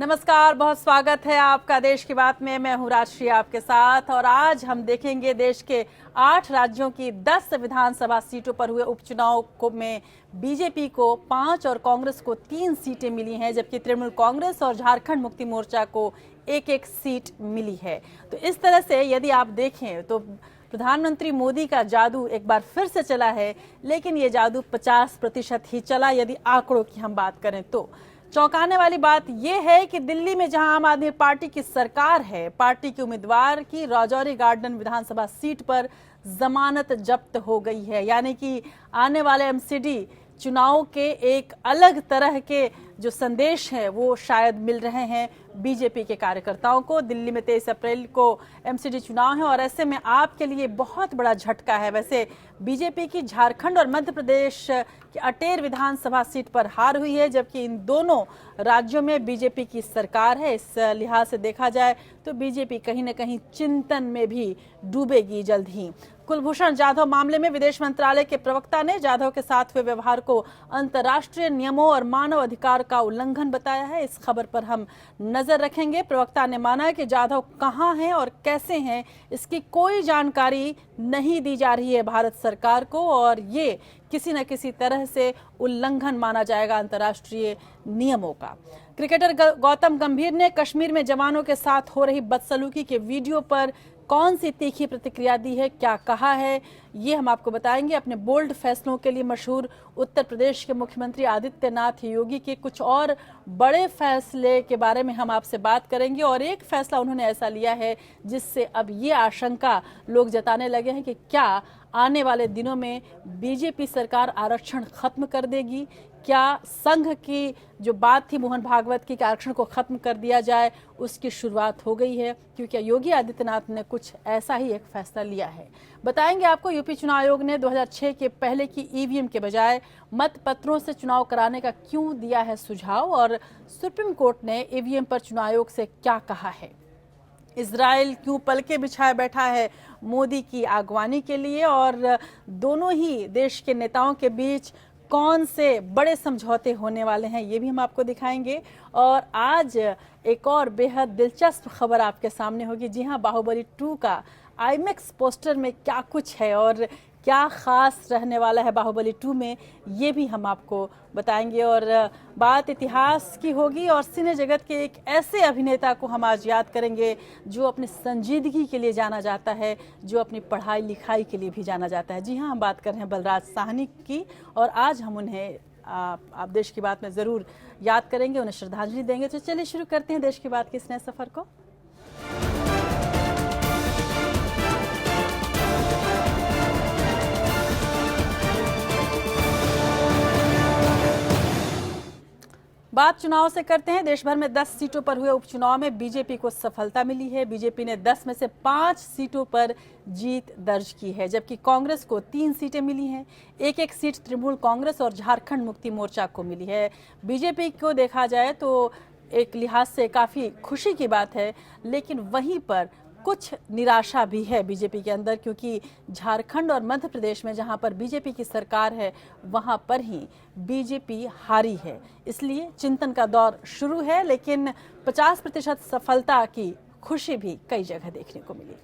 नमस्कार, बहुत स्वागत है आपका देश की बात में। मैं हूं राजश्री आपके साथ और आज हम देखेंगे देश के 8 राज्यों की 10 विधानसभा सीटों पर हुए उपचुनाव में बीजेपी को 5 और कांग्रेस को 3 सीटें मिली हैं, जबकि तृणमूल कांग्रेस और झारखंड मुक्ति मोर्चा को एक सीट मिली है। तो इस तरह से यदि आप देखें तो प्रधानमंत्री मोदी का जादू एक बार फिर से चला है, लेकिन ये जादू 50% ही चला यदि आंकड़ों की हम बात करें तो। चौंकाने वाली बात यह है कि दिल्ली में जहां आम आदमी पार्टी की सरकार है, पार्टी के उम्मीदवार की राजौरी गार्डन विधानसभा सीट पर जमानत जब्त हो गई है। यानी कि आने वाले एमसीडी चुनाव के एक अलग तरह के जो संदेश हैं वो शायद मिल रहे हैं बीजेपी के कार्यकर्ताओं को। दिल्ली में 23 अप्रैल को एमसीडी चुनाव है और ऐसे में आपके लिए बहुत बड़ा झटका है। वैसे बीजेपी की झारखंड और मध्य प्रदेश की अटेर विधानसभा सीट पर हार हुई है, जबकि इन दोनों राज्यों में बीजेपी की सरकार है। इस लिहाज से देखा जाए तो बीजेपी कहीं न कहीं चिंतन में भी डूबेगी जल्द ही। कुलभूषण जाधव मामले में विदेश मंत्रालय के प्रवक्ता ने जाधव के साथ हुए व्यवहार को अंतर्राष्ट्रीय नियमों और मानव अधिकार का उल्लंघन बताया है। इस खबर पर हम नजर रखेंगे। प्रवक्ता ने माना कि जाधव कहां हैं और कैसे हैं इसकी कोई जानकारी नहीं दी जा रही है भारत सरकार को और ये किसी न किसी तरह से उल्लंघन माना जाएगा अंतर्राष्ट्रीय नियमों का। क्रिकेटर गौतम गंभीर ने कश्मीर में जवानों के साथ हो रही बदसलूकी के वीडियो पर कौन सी तीखी प्रतिक्रिया दी है, क्या कहा है, ये हम आपको बताएंगे। अपने बोल्ड फैसलों के लिए मशहूर उत्तर प्रदेश के मुख्यमंत्री आदित्यनाथ योगी के कुछ और बड़े फैसले के बारे में हम आपसे बात करेंगे और एक फैसला उन्होंने ऐसा लिया है जिससे अब ये आशंका लोग जताने लगे हैं कि क्या आने वाले दिनों में बीजेपी सरकार आरक्षण खत्म कर देगी। क्या संघ की जो बात थी मोहन भागवत की कि आरक्षण को खत्म कर दिया जाए, उसकी शुरुआत हो गई है, क्योंकि योगी आदित्यनाथ ने कुछ ऐसा ही एक फैसला लिया है। बताएंगे आपको यूपी चुनाव आयोग ने 2006 के पहले की ईवीएम के बजाय मतपत्रों से चुनाव कराने का क्यों दिया है सुझाव और सुप्रीम कोर्ट ने ईवीएम पर चुनाव आयोग से क्या कहा है। इजराइल क्यों पलके बिछाए बैठा है मोदी की अगवानी के लिए और दोनों ही देश के नेताओं के बीच कौन से बड़े समझौते होने वाले हैं, ये भी हम आपको दिखाएंगे। और आज एक और बेहद दिलचस्प खबर आपके सामने होगी। जी हाँ, बाहुबली 2 का आईमैक्स पोस्टर में क्या कुछ है और क्या खास रहने वाला है बाहुबली 2 में, ये भी हम आपको बताएंगे। और बात इतिहास की होगी और सिने जगत के एक ऐसे अभिनेता को हम आज याद करेंगे जो अपनी संजीदगी के लिए जाना जाता है, जो अपनी पढ़ाई लिखाई के लिए भी जाना जाता है। जी हाँ, हम बात कर रहे हैं बलराज साहनी की और आज हम उन्हें आप देश की बात में ज़रूर याद करेंगे, उन्हें श्रद्धांजलि देंगे। तो चलिए शुरू करते हैं देश की बात के इस नए सफ़र को। बात चुनाव से करते हैं। देश भर में 10 सीटों पर हुए उपचुनाव में बीजेपी को सफलता मिली है। बीजेपी ने 10 में से 5 सीटों पर जीत दर्ज की है, जबकि कांग्रेस को 3 सीटें मिली हैं। एक सीट तृणमूल कांग्रेस और झारखंड मुक्ति मोर्चा को मिली है। बीजेपी को देखा जाए तो एक लिहाज से काफ़ी खुशी की बात है, लेकिन वहीं पर कुछ निराशा भी है बीजेपी के अंदर, क्योंकि झारखंड और मध्य प्रदेश में जहां पर बीजेपी की सरकार है वहां पर ही बीजेपी हारी है। इसलिए चिंतन का दौर शुरू है, लेकिन 50% सफलता की खुशी भी कई जगह देखने को मिली।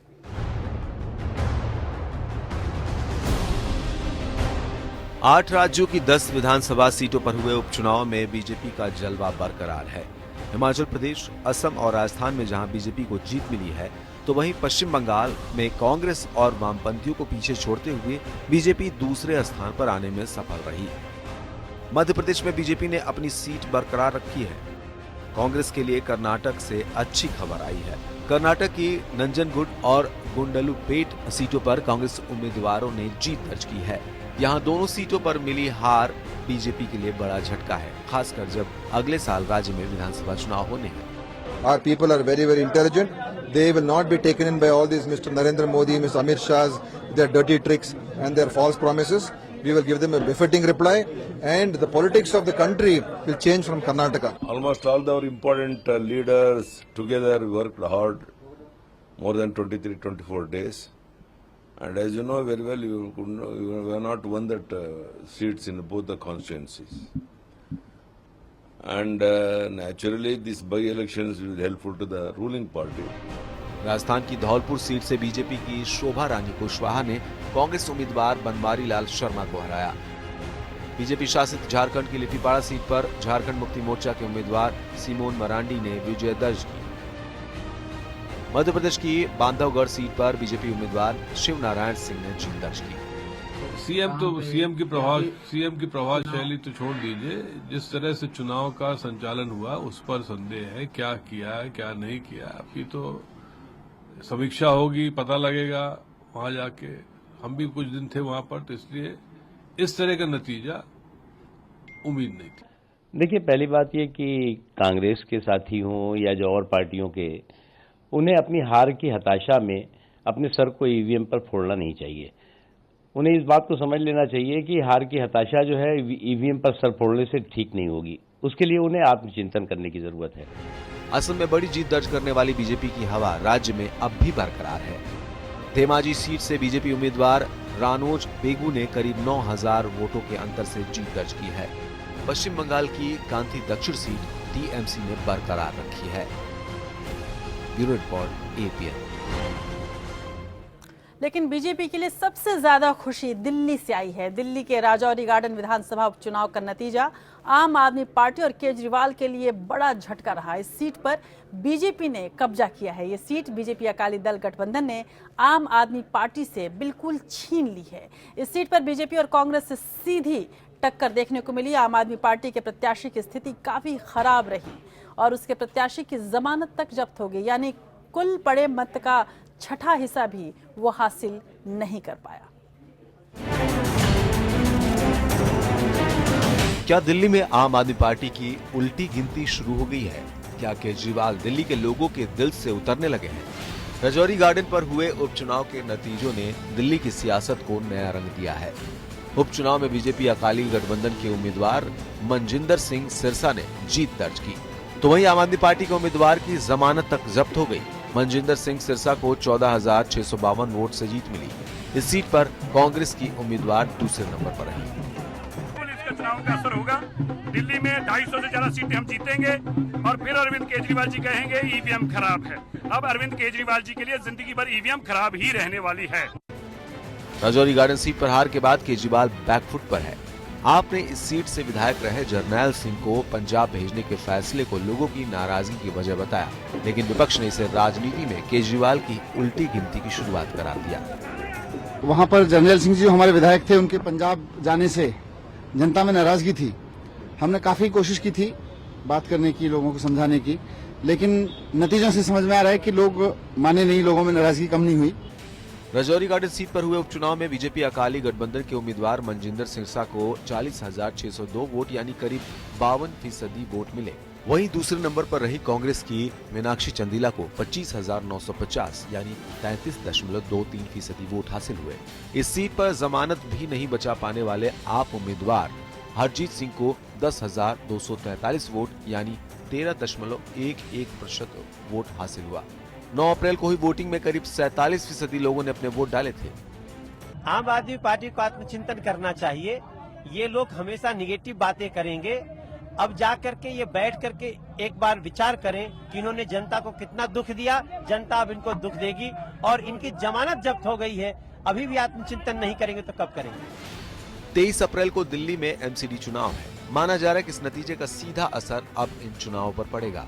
आठ राज्यों की 10 विधानसभा सीटों पर हुए उपचुनाव में बीजेपी का जलवा बरकरार है। हिमाचल प्रदेश, असम और राजस्थान में जहां बीजेपी को जीत मिली है, तो वहीं पश्चिम बंगाल में कांग्रेस और वामपंथियों को पीछे छोड़ते हुए बीजेपी दूसरे स्थान पर आने में सफल रही। मध्य प्रदेश में बीजेपी ने अपनी सीट बरकरार रखी है। कांग्रेस के लिए कर्नाटक से अच्छी खबर आई है। कर्नाटक की नंजनगुड और गुंडलुपेट सीटों पर कांग्रेस उम्मीदवारों ने जीत दर्ज की है। यहाँ दोनों सीटों पर मिली हार बीजेपी के लिए बड़ा झटका है, खासकर जब अगले साल राज्य में विधानसभा चुनाव होने हैं। Our people are very, very intelligent. They will not be taken in by all these Mr. Narendra Modi, Mr. Amit Shah's, their dirty tricks and their false promises. We will give them a befitting reply, and the politics of the country will change from Karnataka. Almost all our important leaders together worked hard more than 23-24 days. And as you know very well, we have not won that seats in both the constituencies. and naturally this by-elections will be helpful to the ruling party. Rajasthan की Dholpur seat से BJP की शोभा रानी कुशवाहा ने कांग्रेस उम्मीदवार बनवारी लाल शर्मा को हराया। BJP शासित झारखंड की Littipara seat पर झारखंड मुक्ति मोर्चा के उम्मीदवार सिमोन मरांडी ने विजय दर्ज की। मध्य प्रदेश की बांधवगढ़ सीट पर बीजेपी उम्मीदवार शिव नारायण सिंह ने जीत दर्ज की। सीएम की प्रभावशैली तो छोड़ दीजिए, जिस तरह से चुनाव का संचालन हुआ उस पर संदेह है। क्या किया क्या नहीं किया, अभी तो समीक्षा होगी, पता लगेगा वहां जाके। हम भी कुछ दिन थे वहां पर, तो इसलिए इस तरह का नतीजा उम्मीद नहीं थी। देखिए, पहली बात ये कि कांग्रेस के साथी हों या जो और पार्टियों के, उन्हें अपनी हार की हताशा में अपने सर को ईवीएम पर फोड़ना नहीं चाहिए। उन्हें इस बात को समझ लेना चाहिए कि हार की हताशा जो है ईवीएम पर सर फोड़ने से ठीक नहीं होगी। उसके लिए उन्हें आत्मचिंतन करने की जरूरत है। असम में बड़ी जीत दर्ज करने वाली बीजेपी की हवा राज्य में अब भी बरकरार है। धेमाजी सीट से बीजेपी उम्मीदवार रानोज बेगू ने करीब 9000 वोटों के अंतर से जीत दर्ज की है। पश्चिम बंगाल की कांती दक्षिण सीट टीएमसी ने बरकरार रखी है। Bureau report APN. लेकिन बीजेपी के लिए सबसे ज्यादा खुशी दिल्ली से आई है। दिल्ली के राजौरी गार्डन विधानसभा उपचुनाव का नतीजा आम आदमी पार्टी और केजरीवाल के लिए बड़ा झटका रहा। इस सीट पर बीजेपी ने कब्जा किया है। ये सीट बीजेपी अकाली दल गठबंधन ने आम आदमी पार्टी से बिल्कुल छीन ली है। इस सीट पर बीजेपी और कांग्रेस से सीधी टक्कर देखने को मिली। आम आदमी पार्टी के प्रत्याशी की स्थिति काफी खराब रही और उसके प्रत्याशी की जमानत तक जब्त हो गई, यानी कुल पड़े मत का छठा हिस्सा भी वो हासिल नहीं कर पाया। क्या दिल्ली में आम आदमी पार्टी की उल्टी गिनती शुरू हो गई है? क्या केजरीवाल दिल्ली के लोगों के दिल से उतरने लगे हैं? राजौरी गार्डन पर हुए उपचुनाव के नतीजों ने दिल्ली की सियासत को नया रंग दिया है। उपचुनाव में बीजेपी अकाली गठबंधन के उम्मीदवार मनजिंदर सिंह सिरसा ने जीत दर्ज की, तो वहीं आम आदमी पार्टी के उम्मीदवार की जमानत तक जब्त हो गई। मनजिंदर सिंह सिरसा को 14,652 वोट से जीत मिली। इस सीट पर कांग्रेस की उम्मीदवार दूसरे नंबर पर रही। इसका चुनाव का असर होगा। दिल्ली में 250 से ज्यादा सीटें हम जीतेंगे और फिर अरविंद केजरीवाल जी कहेंगे ईवीएम खराब है। अब अरविंद केजरीवाल जी के लिए जिंदगी भर ईवीएम खराब ही रहने वाली है। राजौरी गार्डन सीट पर हार के बाद केजरीवाल बैकफुट पर है। आपने इस सीट से विधायक रहे जरनैल सिंह को पंजाब भेजने के फैसले को लोगों की नाराजगी की वजह बताया, लेकिन विपक्ष ने इसे राजनीति में केजरीवाल की उल्टी गिनती की शुरुआत करार दिया। वहां पर जरनैल सिंह जी हमारे विधायक थे, उनके पंजाब जाने से जनता में नाराजगी थी। हमने काफी कोशिश की थी बात करने की, लोगों को समझाने की, लेकिन नतीजों से समझ में आ रहा है कि लोग माने नहीं, लोगों में नाराजगी कम नहीं हुई। राजौरी गार्डन सीट पर हुए उपचुनाव में बीजेपी अकाली गठबंधन के उम्मीदवार मनजिंदर सिरसा को 40,602 वोट यानी करीब 52% वोट मिले। वहीं दूसरे नंबर पर रही कांग्रेस की मीनाक्षी चंदीला को 25,950 यानी 33.23% वोट हासिल हुए। इस सीट पर जमानत भी नहीं बचा पाने वाले आप उम्मीदवार हरजीत सिंह को 10,243 वोट यानी 13.11% वोट हासिल हुआ। 9 अप्रैल को हुई वोटिंग में करीब 47% लोगों ने अपने वोट डाले थे। आम आदमी पार्टी को आत्मचिंतन करना चाहिए। ये लोग हमेशा निगेटिव बातें करेंगे। अब जा करके ये बैठ करके एक बार विचार करें कि इन्होंने जनता को कितना दुख दिया, जनता अब इनको दुख देगी और इनकी जमानत जब्त हो गई है। अभी भी आत्मचिंतन नहीं करेंगे तो कब करेंगे? 23 अप्रैल को दिल्ली में एमसीडी चुनाव है। माना जा रहा है कि इस नतीजे का सीधा असर अब इन चुनावों पर पड़ेगा।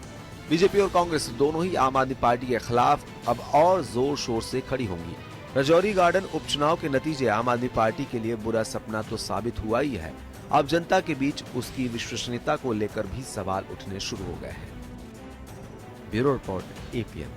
बीजेपी और कांग्रेस दोनों ही आम आदमी पार्टी के खिलाफ अब और जोर शोर से खड़ी होंगी। राजौरी गार्डन उपचुनाव के नतीजे आम आदमी पार्टी के लिए बुरा सपना तो साबित हुआ ही है। अब जनता के बीच उसकी विश्वसनीयता को लेकर भी सवाल उठने शुरू हो गए हैं। Bureau report APN.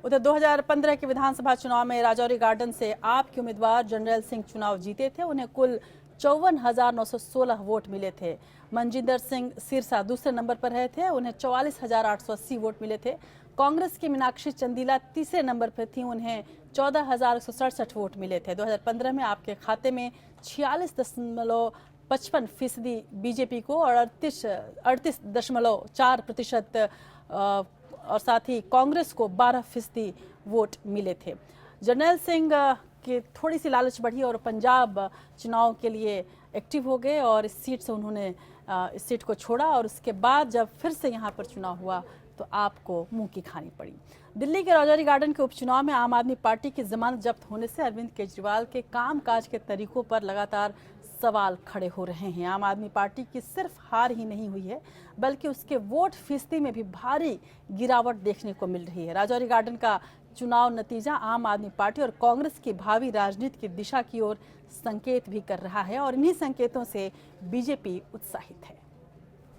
उधर 2015 के विधानसभा चुनाव में राजौरी गार्डन से आप के उम्मीदवार जरनैल सिंह चुनाव जीते थे। उन्हें कुल 54,916 वोट मिले थे। मनजिंदर सिंह सिरसा दूसरे नंबर पर रहे थे, उन्हें 44,880 वोट मिले थे। कांग्रेस की मीनाक्षी चंदीला तीसरे नंबर पर थी, उन्हें 14,167 वोट मिले थे। 2015 में आपके खाते में 46.55% बीजेपी को और 38.4% और साथ ही कांग्रेस को 12% वोट मिले थे। जरनैल सिंह की थोड़ी सी लालच बढ़ी और पंजाब चुनाव के लिए एक्टिव हो गए और इस सीट से उन्होंने इस सीट को छोड़ा और उसके बाद जब फिर से यहाँ पर चुनाव हुआ तो आपको मुंह की खानी पड़ी। दिल्ली के रजौरी गार्डन के उपचुनाव में आम आदमी पार्टी की जमानत जब्त होने से अरविंद केजरीवाल के कामकाज के तरीकों पर लगातार सवाल खड़े हो रहे हैं। आम आदमी पार्टी की सिर्फ हार ही नहीं हुई है बल्कि उसके वोट फीसदी में भी भारी गिरावट देखने को मिल रही है। राजौरी गार्डन का चुनाव नतीजा आम आदमी पार्टी और कांग्रेस की भावी राजनीति की दिशा की ओर संकेत भी कर रहा है और इन्हीं संकेतों से बीजेपी उत्साहित है।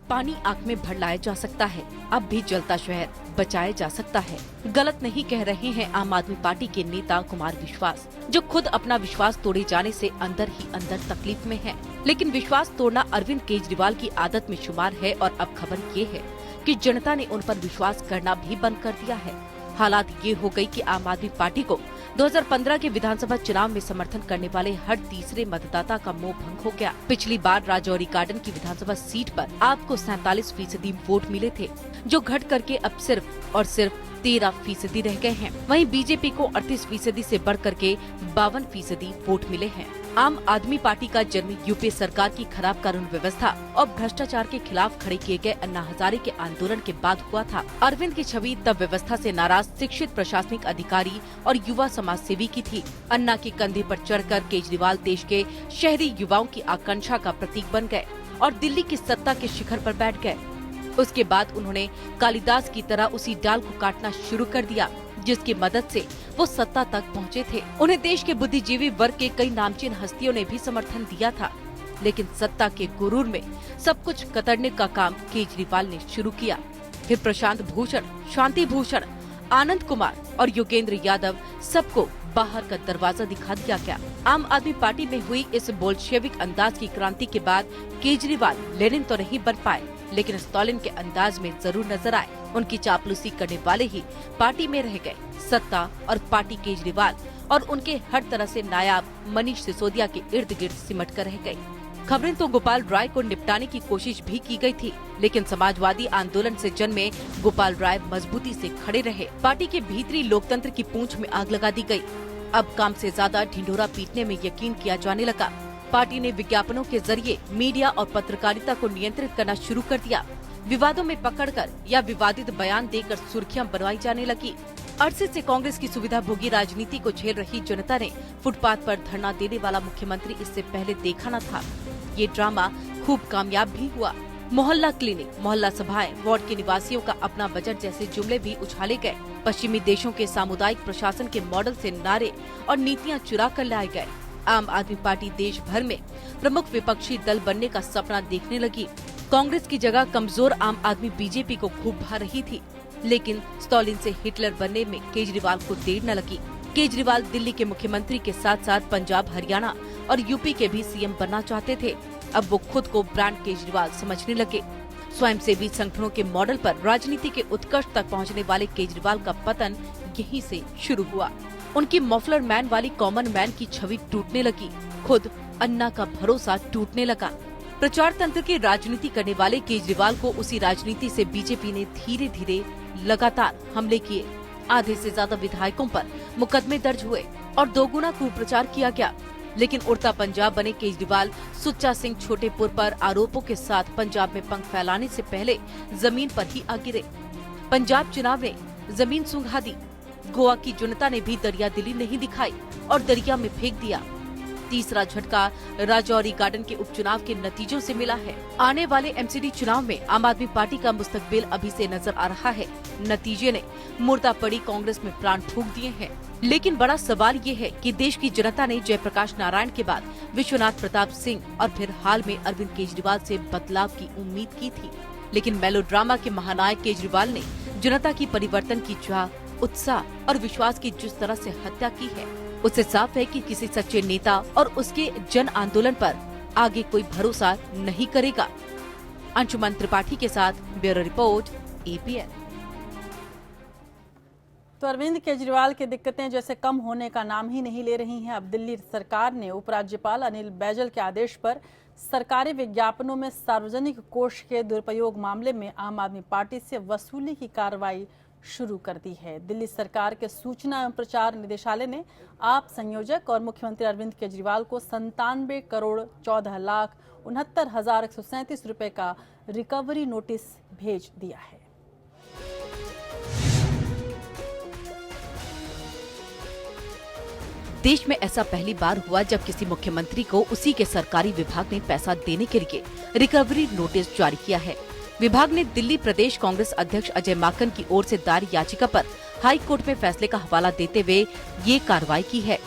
पानी आंख में भर लाया जा सकता है, अब भी जलता शहर बचाया जा सकता है। गलत नहीं कह रहे हैं आम आदमी पार्टी के नेता कुमार विश्वास, जो खुद अपना विश्वास तोड़े जाने से अंदर ही अंदर तकलीफ में हैं। लेकिन विश्वास तोड़ना अरविंद केजरीवाल की आदत में शुमार है और अब खबर ये है कि जनता ने उन पर विश्वास करना भी बंद कर दिया है। हालात ये हो गई कि आम आदमी पार्टी को 2015 के विधानसभा चुनाव में समर्थन करने वाले हर तीसरे मतदाता का मोह भंग हो गया। पिछली बार राजौरी गार्डन की विधानसभा सीट पर आपको 47% वोट मिले थे, जो घट करके अब सिर्फ और सिर्फ 13% रह गए हैं। वहीं बीजेपी को 38% से बढ़ करके 52% वोट मिले हैं। आम आदमी पार्टी का जन्म यूपीए सरकार की खराब कानून व्यवस्था और भ्रष्टाचार के खिलाफ खड़े किए गए अन्ना हजारे के आंदोलन के बाद हुआ था। अरविंद की छवि तब व्यवस्था से नाराज शिक्षित प्रशासनिक अधिकारी और युवा समाज सेवी की थी। अन्ना के कंधे पर चढ़कर केजरीवाल देश के शहरी युवाओं की आकांक्षा का प्रतीक बन गए और दिल्ली की सत्ता के शिखर पर बैठ गए। उसके बाद उन्होंने कालिदास की तरह उसी डाल को काटना शुरू कर दिया जिसकी मदद से वो सत्ता तक पहुंचे थे। उन्हें देश के बुद्धिजीवी वर्ग के कई नामचीन हस्तियों ने भी समर्थन दिया था, लेकिन सत्ता के गुरूर में सब कुछ कतरने का काम केजरीवाल ने शुरू किया। फिर प्रशांत भूषण, शांति भूषण, आनंद कुमार और योगेंद्र यादव सबको बाहर का दरवाजा दिखा दिया गया। आम आदमी पार्टी में हुई इस बोल्शेविक अंदाज की क्रांति के बाद केजरीवाल लेनिन तो नहीं बन पाए, लेकिन स्टालिन के अंदाज में जरूर नजर आए। उनकी चापलूसी करने वाले ही पार्टी में रह गए। सत्ता और पार्टी केजरीवाल और उनके हर तरह से नायाब मनीष सिसोदिया के इर्द गिर्द सिमट कर रह गई। खबरें तो गोपाल राय को निपटाने की कोशिश भी की गई थी, लेकिन समाजवादी आंदोलन से जन्मे गोपाल राय मजबूती से खड़े रहे। पार्टी के भीतरी लोकतंत्र की पूंछ में आग लगा दी गई। अब काम से ज्यादा ढिंढोरा पीटने में यकीन किया जाने लगा। पार्टी ने विज्ञापनों के जरिए मीडिया और पत्रकारिता को नियंत्रित करना शुरू कर दिया। विवादों में पकड़कर या विवादित बयान देकर सुर्खियां बनवाई जाने लगी। अरसे से कांग्रेस की सुविधा भोगी राजनीति को झेल रही जनता ने फुटपाथ पर धरना देने वाला मुख्यमंत्री इससे पहले देखा न था। ये ड्रामा खूब कामयाब भी हुआ। मोहल्ला क्लिनिक, मोहल्ला सभाएं, वार्ड के निवासियों का अपना बजट जैसे जुमले भी उछाले गए। पश्चिमी देशों के सामुदायिक प्रशासन के मॉडल से नारे और नीतियां चुरा कर लाए गए। आम आदमी पार्टी देश भर में प्रमुख विपक्षी दल बनने का सपना देखने लगी। कांग्रेस की जगह कमजोर आम आदमी बीजेपी को खूब भा रही थी, लेकिन स्टालिन से हिटलर बनने में केजरीवाल को देर न लगी। केजरीवाल दिल्ली के मुख्यमंत्री के साथ साथ पंजाब, हरियाणा और यूपी के भी सीएम बनना चाहते थे। अब वो खुद को ब्रांड केजरीवाल समझने लगे। स्वयंसेवी संगठनों के मॉडल पर राजनीति के उत्कर्ष तक पहुंचने वाले केजरीवाल का पतन यहीं से शुरू हुआ। उनकी मफलर मैन वाली कॉमन मैन की छवि टूटने लगी। खुद अन्ना का भरोसा टूटने लगा। प्रचार तंत्र की राजनीति करने वाले केजरीवाल को उसी राजनीति से बीजेपी ने धीरे धीरे लगातार हमले किए। आधे से ज्यादा विधायकों पर मुकदमे दर्ज हुए और दोगुना कुप्रचार किया गया। लेकिन उड़ता पंजाब बने केजरीवाल सुच्चा सिंह छोटेपुर पर आरोपों के साथ पंजाब में पंख फैलाने से पहले जमीन पर ही आ गिरे। पंजाब चुनाव ने जमीन सुंघा दी। गोवा की जनता ने भी दरियादिली नहीं दिखाई और दरिया में फेंक दिया। तीसरा झटका राजौरी गार्डन के उपचुनाव के नतीजों से मिला है। आने वाले एमसीडी चुनाव में आम आदमी पार्टी का मुस्तकबिल अभी से नजर आ रहा है। नतीजे ने मुर्दा पड़ी कांग्रेस में प्राण फूंक दिए हैं। लेकिन बड़ा सवाल ये है कि देश की जनता ने जयप्रकाश नारायण के बाद विश्वनाथ प्रताप सिंह और फिर हाल में अरविंद केजरीवाल से बदलाव की उम्मीद की थी। लेकिन मेलोड्रामा के महानायक केजरीवाल ने जनता की परिवर्तन की चाह, उत्साह और विश्वास की जिस तरह से हत्या की है, उससे साफ है कि किसी सच्चे नेता और उसके जन आंदोलन पर आगे कोई भरोसा नहीं करेगा। अंशुमन त्रिपाठी के साथ ब्यूरो रिपोर्ट, APN। तो अरविंद केजरीवाल की दिक्कतें जैसे कम होने का नाम ही नहीं ले रही हैं। अब दिल्ली सरकार ने उपराज्यपाल अनिल बैजल के आदेश पर सरकारी विज्ञापनों में सार्वजनिक कोष के दुरुपयोग मामले में आम आदमी पार्टी से वसूली की कार्रवाई शुरू कर दी है। दिल्ली सरकार के सूचना एवं प्रचार निदेशालय ने आप संयोजक और मुख्यमंत्री अरविंद केजरीवाल को 97 करोड़ 14,69,137 रुपए का रिकवरी नोटिस भेज दिया है। देश में ऐसा पहली बार हुआ जब किसी मुख्यमंत्री को उसी के सरकारी विभाग ने पैसा देने के लिए रिकवरी नोटिस जारी किया है। विभाग ने दिल्ली प्रदेश कांग्रेस अध्यक्ष अजय माकन की ओर से दायर याचिका पर हाई कोर्ट में फैसले का हवाला देते हुए ये कार्रवाई की है।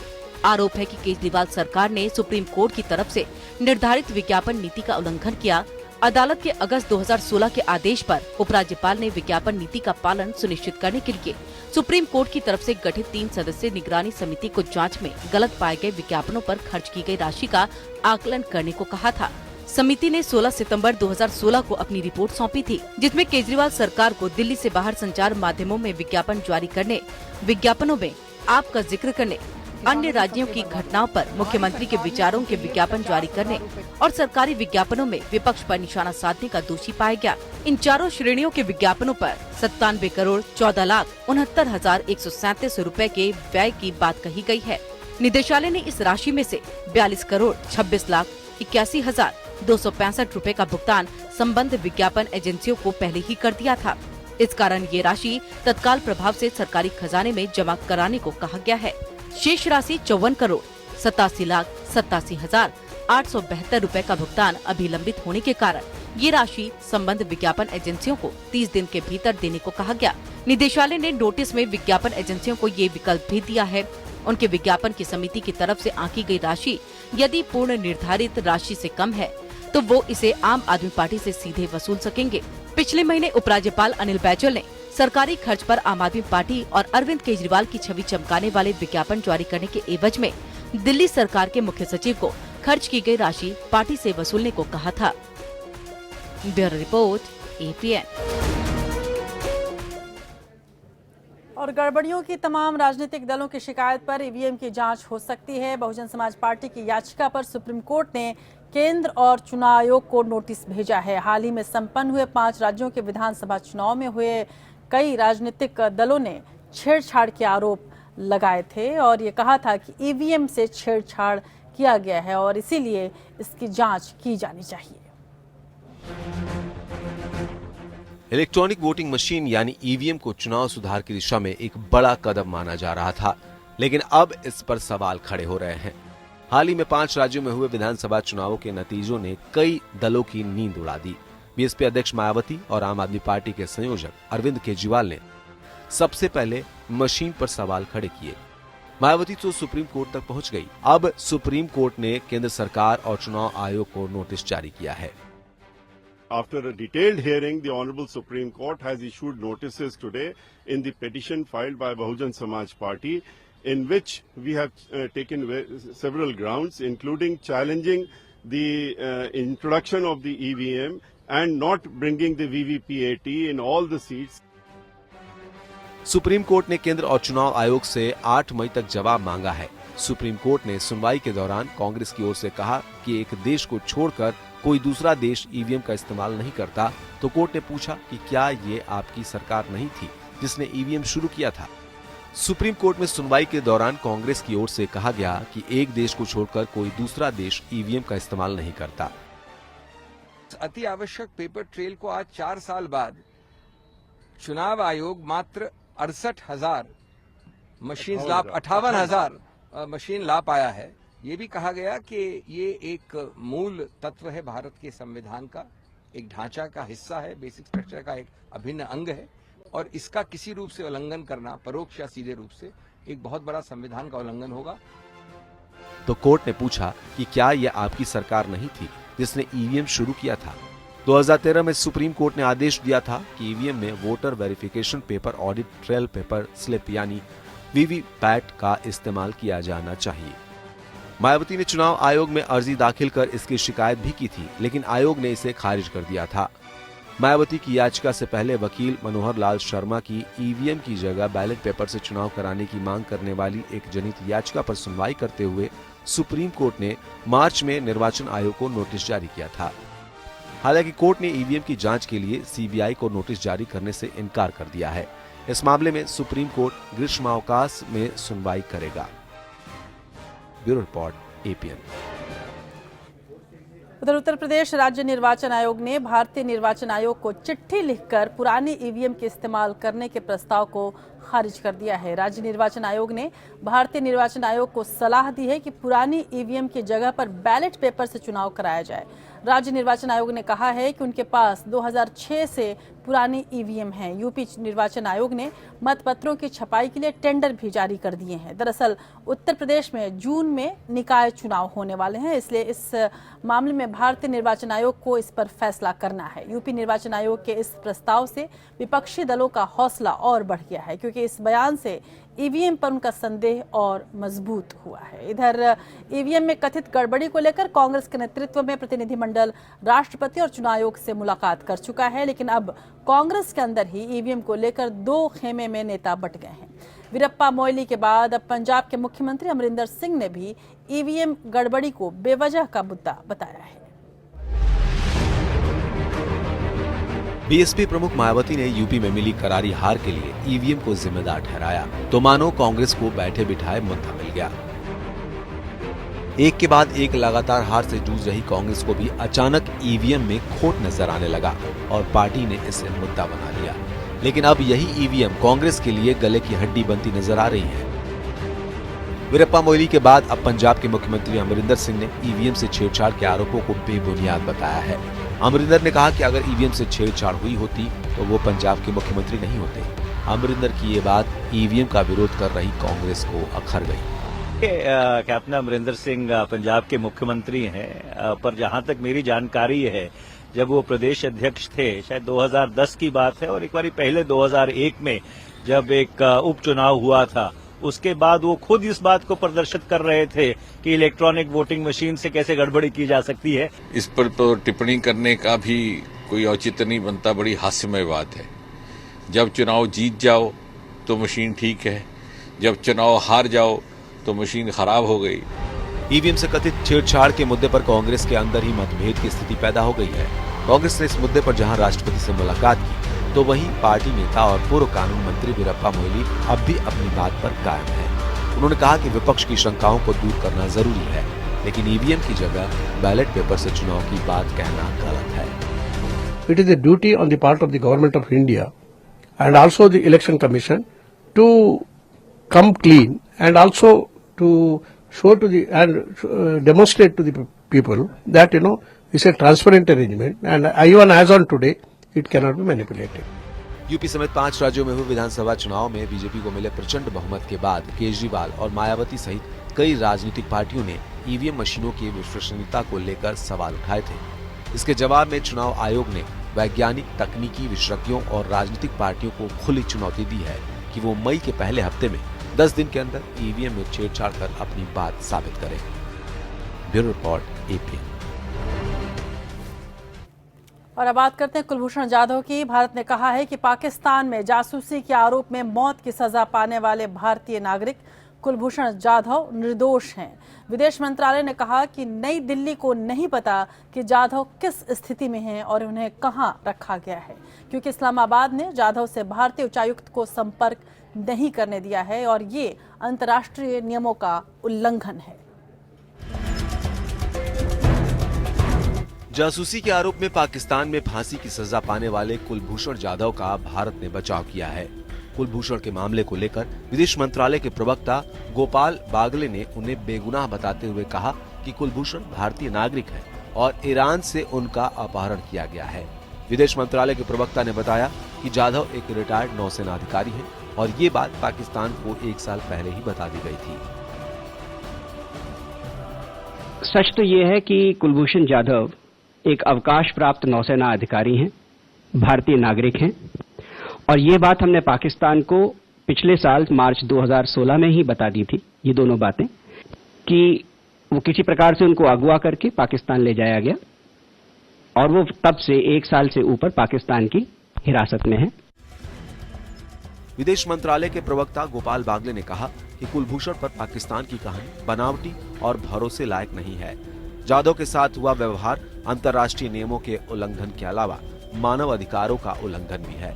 आरोप है कि केजरीवाल सरकार ने सुप्रीम कोर्ट की तरफ से निर्धारित विज्ञापन नीति का उल्लंघन किया। अदालत के अगस्त 2016 के आदेश पर उपराज्यपाल ने विज्ञापन नीति का पालन सुनिश्चित करने के लिए सुप्रीम कोर्ट की तरफ से गठित 3 सदस्यीय निगरानी समिति को जांच में गलत पाए गए विज्ञापनों पर खर्च की गई राशि का आकलन करने को कहा था। समिति ने 16 सितंबर 2016 को अपनी रिपोर्ट सौंपी थी, जिसमें केजरीवाल सरकार को दिल्ली से बाहर संचार माध्यमों में विज्ञापन जारी करने, विज्ञापनों में आपका जिक्र करने, अन्य राज्यों की घटनाओं पर मुख्यमंत्री के विचारों के विज्ञापन जारी करने और सरकारी विज्ञापनों में विपक्ष पर निशाना साधने का दोषी पाया गया। इन चारों श्रेणियों के विज्ञापनों पर 97 करोड़ 14,69,137 रुपए के व्यय की बात कही गई है। निदेशालय ने इस राशि में से 42 करोड़ 26,81,265 रुपए का भुगतान संबद्ध विज्ञापन एजेंसियों को पहले ही कर दिया था। इस कारण ये राशि तत्काल प्रभाव से सरकारी खजाने में जमा कराने को कहा गया है। शेष राशि 54 करोड़ 87,87,872 रुपए का भुगतान अभी लंबित होने के कारण ये राशि संबद्ध विज्ञापन एजेंसियों को 30 दिन के भीतर देने को कहा गया। निदेशालय ने नोटिस में विज्ञापन एजेंसियों को ये विकल्प भी दिया है। उनके विज्ञापन की समिति की तरफ से आंकी गई राशि यदि पूर्ण निर्धारित राशि से कम है तो वो इसे आम आदमी पार्टी से सीधे वसूल सकेंगे। पिछले महीने उपराज्यपाल अनिल बैजल ने सरकारी खर्च पर आम आदमी पार्टी और अरविंद केजरीवाल की छवि चमकाने वाले विज्ञापन जारी करने के एवज में दिल्ली सरकार के मुख्य सचिव को खर्च की गई राशि पार्टी से वसूलने को कहा था। Bureau report, APN। और गड़बड़ियों की तमाम राजनीतिक दलों की शिकायत पर ईवीएम की जांच हो सकती है। बहुजन समाज पार्टी की याचिका पर सुप्रीम कोर्ट ने केंद्र और चुनाव आयोग को नोटिस भेजा है। हाल ही में संपन्न हुए 5 राज्यों के विधानसभा चुनाव में हुए कई राजनीतिक दलों ने छेड़छाड़ के आरोप लगाए थे और ये कहा था कि ईवीएम से छेड़छाड़ किया गया है और इसीलिए इसकी जांच की जानी चाहिए। इलेक्ट्रॉनिक वोटिंग मशीन यानी ईवीएम को चुनाव सुधार की दिशा में एक बड़ा कदम माना जा रहा था, लेकिन अब इस पर सवाल खड़े हो रहे हैं। हाल ही में 5 राज्यों में हुए विधानसभा चुनावों के नतीजों ने कई दलों की नींद उड़ा दी। बीएसपी अध्यक्ष मायावती और आम आदमी पार्टी के संयोजक अरविंद केजरीवाल ने सबसे पहले मशीन पर सवाल खड़े किए। मायावती तो सुप्रीम कोर्ट तक पहुंच गई। अब सुप्रीम कोर्ट ने केंद्र सरकार और चुनाव आयोग को नोटिस जारी किया है। After a detailed hearing, the Honorable Supreme Court has issued notices today in the petition filed by Bahujan Samaj Party, in which we have taken several grounds, including challenging the introduction of the EVM and not bringing the VVPAT in all the seats. Supreme court ने केंद्र और चुनाव आयोग से 8 मई तक जवाब मांगा है। सुप्रीम कोर्ट ने सुनवाई के दौरान कांग्रेस की ओर से कहा कि एक देश को छोड़कर कोई दूसरा देश ईवीएम का इस्तेमाल नहीं करता, तो कोर्ट ने पूछा कि क्या ये आपकी सरकार नहीं थी जिसने ईवीएम शुरू किया था। सुप्रीम कोर्ट में सुनवाई के दौरान कांग्रेस की ओर से कहा गया कि एक देश को छोड़कर कोई दूसरा देश ईवीएम का इस्तेमाल नहीं करता। अति आवश्यक पेपर ट्रेल को आज 4 साल बाद चुनाव आयोग मात्र 68,000 मशीन ला 58,000 मशीन ला पाया है। ये भी कहा गया कि ये एक मूल तत्व है भारत के संविधान का, एक ढांचा का हिस्सा है, बेसिक स्ट्रक्चर का एक अभिन्न अंग है और इसका किसी रूप से उल्लंघन करना परोक्ष या सीधे रूप से एक बहुत बड़ा संविधान का उल्लंघन होगा। तो कोर्ट ने पूछा कि क्या यह आपकी सरकार नहीं थी जिसने ईवीएम शुरू किया था। 2013 में सुप्रीम कोर्ट ने आदेश दिया था कि ईवीएम में voter verification paper, audit trail paper slip यानी वीवीपैट का इस्तेमाल किया जाना चाहिए। मायावती ने चुनाव आयोग में अर्जी दाखिल कर इसकी शिकायत भी की थी, लेकिन आयोग ने इसे खारिज कर दिया था। मायावती की याचिका से पहले वकील मनोहर लाल शर्मा की ईवीएम की जगह बैलेट पेपर से चुनाव कराने की मांग करने वाली एक जनहित याचिका पर सुनवाई करते हुए सुप्रीम कोर्ट ने मार्च में निर्वाचन आयोग को नोटिस जारी किया था। हालांकि कोर्ट ने ईवीएम की जांच के लिए सीबीआई को नोटिस जारी करने से इनकार कर दिया है। इस मामले में सुप्रीम कोर्ट ग्रीष्मावकाश में सुनवाई करेगा। Bureau report, APN. उधर उत्तर प्रदेश राज्य निर्वाचन आयोग ने भारतीय निर्वाचन आयोग को चिट्ठी लिखकर पुरानी ईवीएम के इस्तेमाल करने के प्रस्ताव को खारिज कर दिया है। राज्य निर्वाचन आयोग ने भारतीय निर्वाचन आयोग को सलाह दी है कि पुरानी ईवीएम की जगह पर बैलेट पेपर से चुनाव कराया जाए। राज्य निर्वाचन आयोग ने कहा है कि उनके पास 2006 से पुरानी ईवीएम है। यूपी निर्वाचन आयोग ने मतपत्रों की छपाई के लिए टेंडर भी जारी कर दिए हैं। दरअसल उत्तर प्रदेश में जून में निकाय चुनाव होने वाले हैं, इसलिए इस मामले में भारतीय निर्वाचन आयोग को इस पर फैसला करना है। यूपी निर्वाचन आयोग के इस प्रस्ताव से विपक्षी दलों का हौसला और बढ़ गया है, क्योंकि इस बयान से ईवीएम पर उनका संदेह और मजबूत हुआ है। इधर ईवीएम में कथित गड़बड़ी को लेकर कांग्रेस के नेतृत्व में प्रतिनिधिमंडल राष्ट्रपति और चुनाव आयोग से मुलाकात कर चुका है, लेकिन अब कांग्रेस के अंदर ही ईवीएम को लेकर दो खेमे में नेता बंट गए हैं। वीरप्पा मोइली के बाद अब पंजाब के मुख्यमंत्री अमरिंदर सिंह ने भी ईवीएम गड़बड़ी को बेवजह का मुद्दा बताया है। बीएसपी प्रमुख मायावती ने यूपी में मिली करारी हार के लिए ईवीएम को जिम्मेदार ठहराया, तो मानो कांग्रेस को बैठे बिठाए मुद्दा मिल गया। एक के बाद एक लगातार हार से जूझ रही कांग्रेस को भी अचानक ईवीएम में खोट नजर आने लगा और पार्टी ने इसे मुद्दा बना लिया। लेकिन अब यही ईवीएम कांग्रेस के लिए गले की हड्डी बनती नजर आ रही है। वीरप्पा मोइली के बाद अब पंजाब के मुख्यमंत्री अमरिंदर सिंह ने ईवीएम से छेड़छाड़ के आरोपों को बेबुनियाद बताया है। अमरिंदर ने कहा कि अगर ईवीएम से छेड़छाड़ हुई होती तो वो पंजाब के मुख्यमंत्री नहीं होते। अमरिंदर की ये बात ईवीएम का विरोध कर रही कांग्रेस को अखर गई। कैप्टन अमरिंदर सिंह पंजाब के मुख्यमंत्री हैं, पर जहां तक मेरी जानकारी है, जब वो प्रदेश अध्यक्ष थे, शायद 2010 की बात है, और एक बार पहले 2001 में जब एक उपचुनाव हुआ था, उसके बाद वो खुद इस बात को प्रदर्शित कर रहे थे कि इलेक्ट्रॉनिक वोटिंग मशीन से कैसे गड़बड़ी की जा सकती है। इस पर तो टिप्पणी करने का भी कोई औचित्य नहीं बनता, बड़ी हास्यमय बात है। जब चुनाव जीत जाओ तो मशीन ठीक है, जब चुनाव हार जाओ तो मशीन खराब हो गई। ईवीएम से कथित छेड़छाड़ के मुद्दे पर कांग्रेस के अंदर ही मतभेद की स्थिति पैदा हो गई है। कांग्रेस ने इस मुद्दे पर जहां राष्ट्रपति से मुलाकात की, तो वहीं पार्टी नेता और पूर्व कानून मंत्री वीरप्पा मोइली अब भी अपनी बात पर कायम है। उन्होंने कहा कि विपक्ष की शंकाओं को दूर करना जरूरी है, लेकिन ईवीएम की जगह बैलेट पेपर से चुनाव की बात कहना गलत है। It is a duty on the part of the government of India and also the election commission to come clean and also to show to the and demonstrate to the people that it's a transparent arrangement and even as on today it cannot be manipulated. UP समेत 5 राज्यों में हुए विधानसभा चुनाव में BJP को मिले प्रचंड बहुमत के बाद केजरीवाल और मायावती सहित कई राजनीतिक पार्टियों ने ईवीएम मशीनों की विश्वसनीयता को लेकर सवाल उठाए थे। इसके जवाब में चुनाव आयोग ने वैज्ञानिक, तकनीकी विशेषज्ञों और राजनीतिक पार्टियों को खुली चुनौती दी है कि वो मई के पहले हफ्ते में 10 दिन के अंदर ईवीएम में छेड़छाड़ कर अपनी बात साबित करें। Bureau report, APN. और अब बात करते हैं कुलभूषण जाधव की। भारत ने कहा है कि पाकिस्तान में जासूसी के आरोप में मौत की सजा पाने वाले भारतीय नागरिक कुलभूषण जाधव निर्दोष हैं। विदेश मंत्रालय ने कहा कि नई दिल्ली को नहीं पता कि जाधव किस स्थिति में हैं और उन्हें कहां रखा गया है, क्योंकि इस्लामाबाद ने जाधव से भारतीय उच्चायुक्त को संपर्क नहीं करने दिया है और ये अंतर्राष्ट्रीय नियमों का उल्लंघन है। जासूसी के आरोप में पाकिस्तान में फांसी की सजा पाने वाले कुलभूषण जाधव का भारत ने बचाव किया है। कुलभूषण के मामले को लेकर विदेश मंत्रालय के प्रवक्ता गोपाल बागले ने उन्हें बेगुनाह बताते हुए कहा कि कुलभूषण भारतीय नागरिक है और ईरान से उनका अपहरण किया गया है। विदेश मंत्रालय के प्रवक्ता ने बताया कि जाधव एक रिटायर्ड नौसेना अधिकारी है और ये बात पाकिस्तान को 1 साल पहले ही बता दी गई थी। सच तो ये है कि कुलभूषण जाधव एक अवकाश प्राप्त नौसेना अधिकारी हैं, भारतीय नागरिक हैं, और ये बात हमने पाकिस्तान को पिछले साल मार्च 2016 में ही बता दी थी, ये दोनों बातें, कि वो किसी प्रकार से उनको अगवा करके पाकिस्तान ले जाया गया और वो तब से 1 साल से ऊपर पाकिस्तान की हिरासत में है। विदेश मंत्रालय के प्रवक्ता गोपाल बागले ने कहा कि कुलभूषण पर पाकिस्तान की कहानी बनावटी और भरोसे लायक नहीं है। जाधव के साथ हुआ व्यवहार अंतर्राष्ट्रीय नियमों के उल्लंघन के अलावा मानव अधिकारों का उल्लंघन भी है।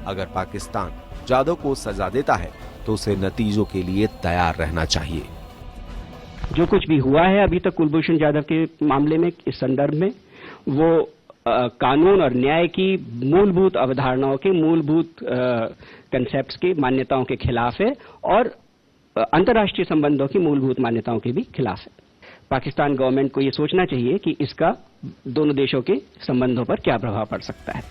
अगर पाकिस्तान जाधव को सजा देता है तो उसे नतीजों के लिए तैयार रहना चाहिए। जो कुछ भी हुआ है अभी तक कुलभूषण जाधव के मामले में, इस संदर्भ में वो कानून और न्याय की मूलभूत अवधारणाओं के, मूलभूत कंसेप्ट्स की, मान्यताओं के खिलाफ है और अंतर्राष्ट्रीय संबंधों की मूलभूत मान्यताओं के भी खिलाफ है। पाकिस्तान गवर्नमेंट को ये सोचना चाहिए कि इसका दोनों देशों के संबंधों पर क्या प्रभाव पड़ सकता है।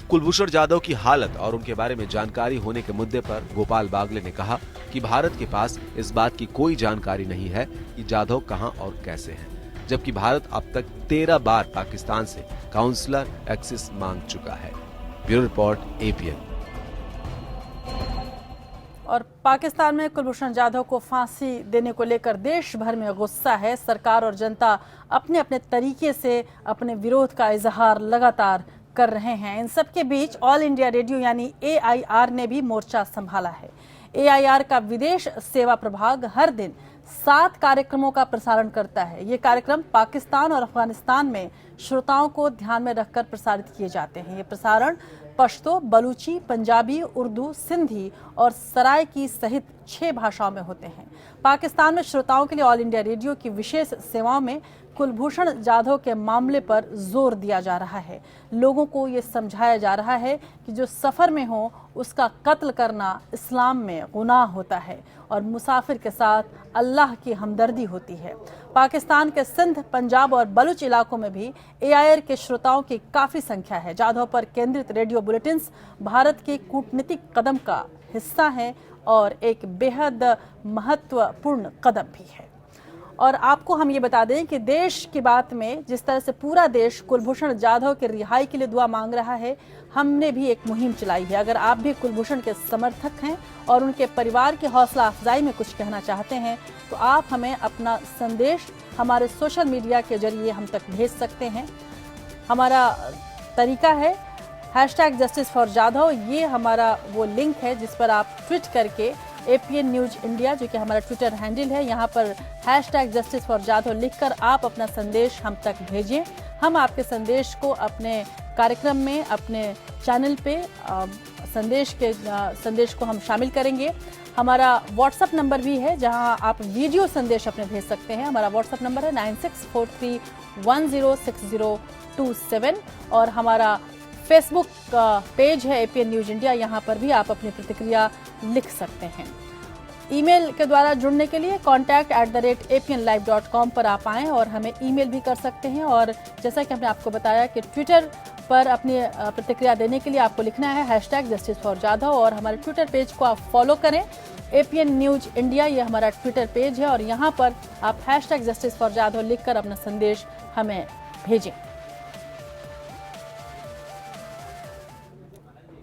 कुलभूषण जाधव की हालत और उनके बारे में जानकारी होने के मुद्दे पर गोपाल बागले ने कहा कि भारत के पास इस बात की कोई जानकारी नहीं है कि जाधव कहां और कैसे हैं, जबकि भारत अब तक 13 बार पाकिस्तान से काउंसलर एक्सेस मांग चुका है। Bureau report, APN। और पाकिस्तान में कुलभूषण जाधव को फांसी देने को लेकर देश भर में गुस्सा है। सरकार और जनता अपने अपने तरीके से अपने विरोध का इजहार लगातार कर रहे हैं। इन सब के बीच ऑल इंडिया रेडियो यानी AIR ने भी मोर्चा संभाला है। AIR का विदेश सेवा प्रभाग हर दिन 7 कार्यक्रमों का प्रसारण करता है। ये कार्यक्रम पाकिस्तान और अफगानिस्तान में श्रोताओं को ध्यान में रखकर प्रसारित किए जाते हैं। ये प्रसारण पश्तो, बलूची, पंजाबी, उर्दू, सिंधी और सराइकी सहित 6 भाषाओं में होते हैं। पाकिस्तान में श्रोताओं के लिए ऑल इंडिया रेडियो की विशेष सेवाओं में कुलभूषण जाधव के मामले पर जोर दिया जा रहा है। लोगों को ये समझाया जा रहा है कि जो सफर में हो उसका कत्ल करना इस्लाम में गुनाह होता है और मुसाफिर के साथ अल्लाह की हमदर्दी होती है। पाकिस्तान के सिंध, पंजाब और बलूच इलाकों में भी AIR के श्रोताओं की काफी संख्या है। जाधव पर केंद्रित रेडियो बुलेटिन्स भारत के कूटनीतिक कदम का हिस्सा है और एक बेहद महत्वपूर्ण कदम भी है। और आपको हम ये बता दें कि देश की बात में जिस तरह से पूरा देश कुलभूषण जाधव के रिहाई के लिए दुआ मांग रहा है, हमने भी एक मुहिम चलाई है। अगर आप भी कुलभूषण के समर्थक हैं और उनके परिवार की हौसला अफजाई में कुछ कहना चाहते हैं तो आप हमें अपना संदेश हमारे सोशल मीडिया के जरिए हम तक भेज सकते हैं। हमारा तरीका है #JusticeForJadhav। ये हमारा वो लिंक है जिस पर आप ट्वीट करके APN न्यूज इंडिया, जो कि हमारा ट्विटर हैंडल है, यहाँ पर #JusticeForJadhav लिखकर आप अपना संदेश हम तक भेजें। हम आपके संदेश को अपने कार्यक्रम में, अपने चैनल पे संदेश को हम शामिल करेंगे। हमारा व्हाट्सएप नंबर भी है जहां आप वीडियो संदेश अपने भेज सकते हैं। हमारा व्हाट्सएप नंबर है 9643106027 और हमारा फेसबुक पेज है APN न्यूज इंडिया, यहाँ पर भी आप अपनी प्रतिक्रिया लिख सकते हैं। ईमेल के द्वारा जुड़ने के लिए contact@apnlive.com पर आप आएँ और हमें ईमेल भी कर सकते हैं। और जैसा कि हमने आपको बताया कि ट्विटर पर अपनी प्रतिक्रिया देने के लिए आपको लिखना है #JusticeForJadhav और हमारे ट्विटर पेज को आप फॉलो करें। APN न्यूज इंडिया ये हमारा ट्विटर पेज है और यहाँ पर आप #JusticeForJadhav लिखकर अपना संदेश हमें भेजें।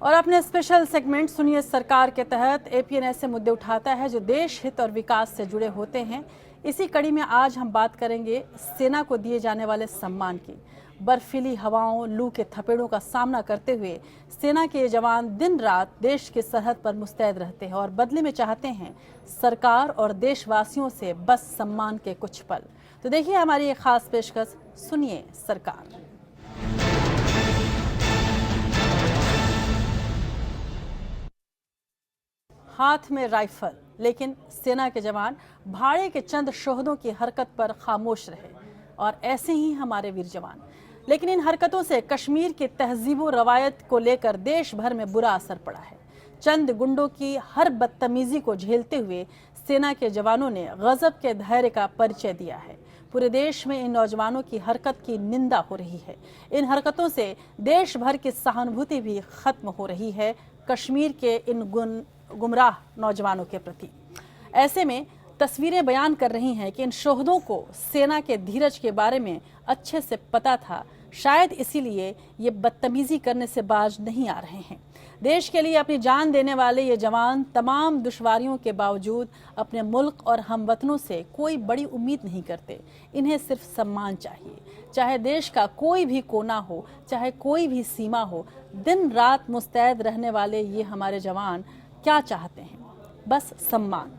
और अपने स्पेशल सेगमेंट सुनिए सरकार के तहत APN ऐसे मुद्दे उठाता है जो देश हित और विकास से जुड़े होते हैं। इसी कड़ी में आज हम बात करेंगे सेना को दिए जाने वाले सम्मान की। बर्फीली हवाओं, लू के थपेड़ों का सामना करते हुए सेना के ये जवान दिन रात देश की सरहद पर मुस्तैद रहते हैं और बदले में चाहते हैं सरकार और देशवासियों से बस सम्मान के कुछ पल। तो देखिए हमारी एक खास पेशकश, सुनिए सरकार। हाथ में राइफल, लेकिन सेना के जवान भाड़े के चंद शोहदों की हरकत पर खामोश रहे और ऐसे ही हमारे वीर जवान। लेकिन इन हरकतों से कश्मीर की तहजीब और रवायत को लेकर देश भर में बुरा असर पड़ा है। चंद गुंडों की हर बदतमीजी को झेलते हुए सेना के जवानों ने गजब के धैर्य का परिचय दिया है। पूरे देश में इन नौजवानों की हरकत की निंदा हो रही है। इन हरकतों से देश भर की सहानुभूति भी खत्म हो रही है कश्मीर के इन गुमराह नौजवानों के प्रति। ऐसे में तस्वीरें बयान कर रही हैं कि इन शोहदों को सेना के धीरज के बारे में अच्छे से पता था, शायद इसीलिए ये बदतमीजी करने से बाज नहीं आ रहे हैं। देश के लिए अपनी जान देने वाले ये जवान तमाम दुश्वारियों के बावजूद अपने मुल्क और हमवतनों से कोई बड़ी उम्मीद नहीं करते। इन्हें सिर्फ सम्मान चाहिए, चाहे देश का कोई भी कोना हो, चाहे कोई भी सीमा हो। दिन रात मुस्तैद रहने वाले ये हमारे जवान क्या चाहते हैं? बस सम्मान।